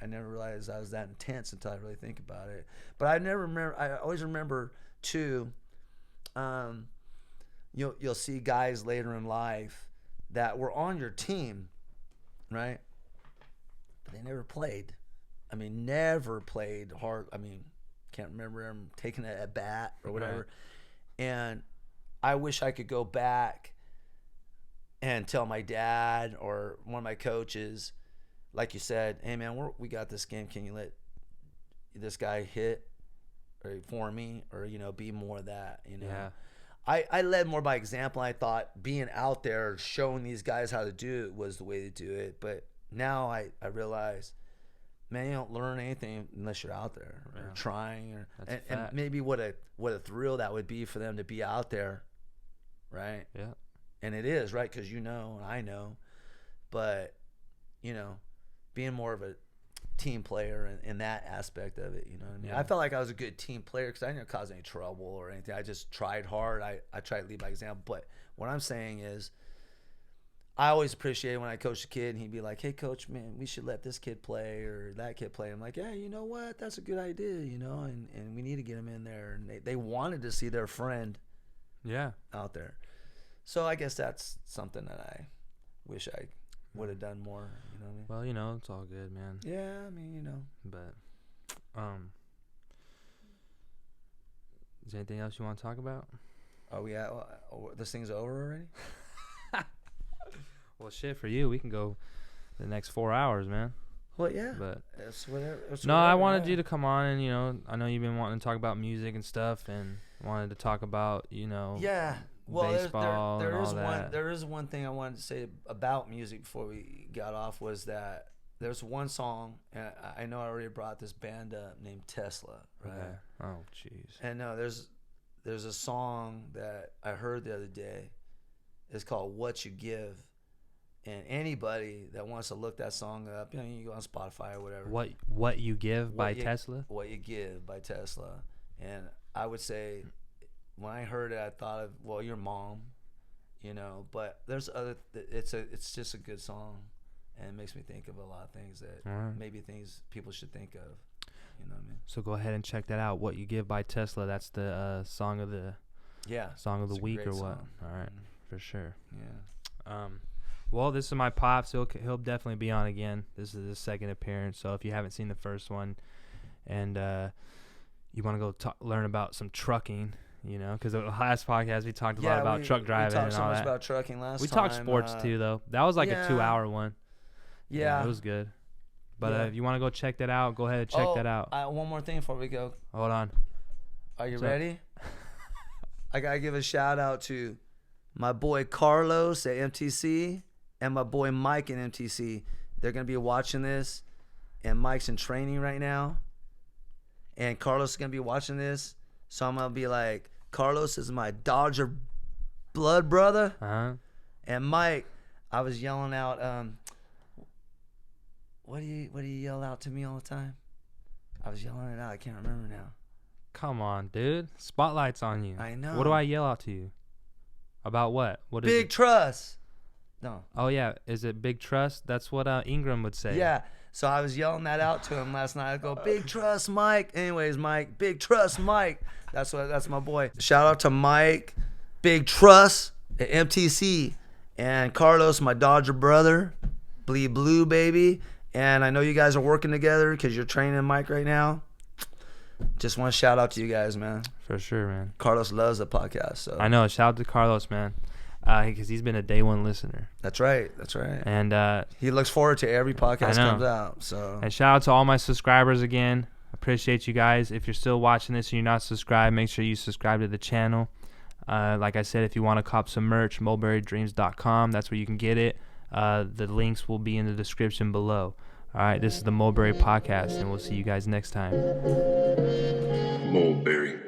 I never realized I was that intense until I really think about it. But I always remember too, you'll see guys later in life that were on your team, right? But they never played. I mean, never played hard. I mean, can't remember them taking it at bat or whatever. Right. And I wish I could go back and tell my dad or one of my coaches, like you said, hey man, we got this game. Can you let this guy hit or for me, or be more of that? Yeah. I led more by example. I thought being out there showing these guys how to do it was the way to do it. But now I realize, man, you don't learn anything unless you're out there or trying, and maybe what a thrill that would be for them to be out there, right? Yeah. And it is, right? Because and I know, but being more of a team player in that aspect of it, you know what I mean? Yeah. I felt like I was a good team player because I didn't cause any trouble or anything. I just tried hard. I tried to lead by example. But what I'm saying is, I always appreciated when I coached a kid and he'd be like, hey, coach, man, we should let this kid play or that kid play. I'm like, yeah, you know what? That's a good idea, and we need to get him in there. And they wanted to see their friend out there. So I guess that's something that I wish I would have done more, you know what I mean? Well, it's all good, man. Yeah, I mean, But, is there anything else you want to talk about? Oh, yeah. This thing's over already? Well, shit, for you, we can go the next 4 hours, man. Well, yeah. But it's whatever. I wanted you to come on and, I know you've been wanting to talk about music and stuff and wanted to talk about, Yeah. Well, baseball and all that. There is one thing I wanted to say about music before we got off was that there's one song, and I know I already brought this band up named Tesla, right? Okay. Oh, jeez. And no, there's a song that I heard the other day. It's called "What You Give," and anybody that wants to look that song up, you go on Spotify or whatever. What You Give by Tesla? What You Give by Tesla, and I would say, when I heard it, I thought of your mom, But there's other. It's just a good song, and it makes me think of a lot of things that maybe things people should think of. You know what I mean? So go ahead and check that out. What You Give by Tesla. That's the song of the week or what? Song. All right, for sure. Yeah. Well, this is my pops. He'll definitely be on again. This is his second appearance. So if you haven't seen the first one, and you want to go learn about some trucking. Because the last podcast we talked a lot about truck driving and all that. We talked so much about trucking last time. We talked sports too, though. That was like a 2-hour one. Yeah. It was good. But if you want to go check that out, go ahead and check that out. One more thing before we go. Hold on. Are you ready? I got to give a shout out to my boy Carlos at MTC and my boy Mike at MTC. They're going to be watching this, and Mike's in training right now. And Carlos is going to be watching this. So I'm going to be like, Carlos is my Dodger blood brother. Uh-huh. And Mike, I was yelling out, what do you yell out to me all the time? I was yelling it out. I can't remember now. Come on, dude. Spotlight's on you. I know. What do I yell out to you? About what? What is Big it? trust. No. Oh, yeah. Is it big trust? That's what Ingram would say. Yeah. So I was yelling that out to him last night. I go, big trust, Mike. Anyways, Mike, big trust, Mike. That's my boy. Shout out to Mike, big trust at MTC, and Carlos, my Dodger brother, bleed blue, baby. And I know you guys are working together because you're training Mike right now. Just want to shout out to you guys, man. For sure, man. Carlos loves the podcast. So I know. Shout out to Carlos, man. Because he's been a day one listener. That's right. And he looks forward to every podcast comes out. So and shout out to all my subscribers again. Appreciate you guys. If you're still watching this and you're not subscribed, make sure you subscribe to the channel. Like I said, if you want to cop some merch, mulberrydreams.com. That's where you can get it. The links will be in the description below. All right, this is the Mulberry Podcast, and we'll see you guys next time. Mulberry.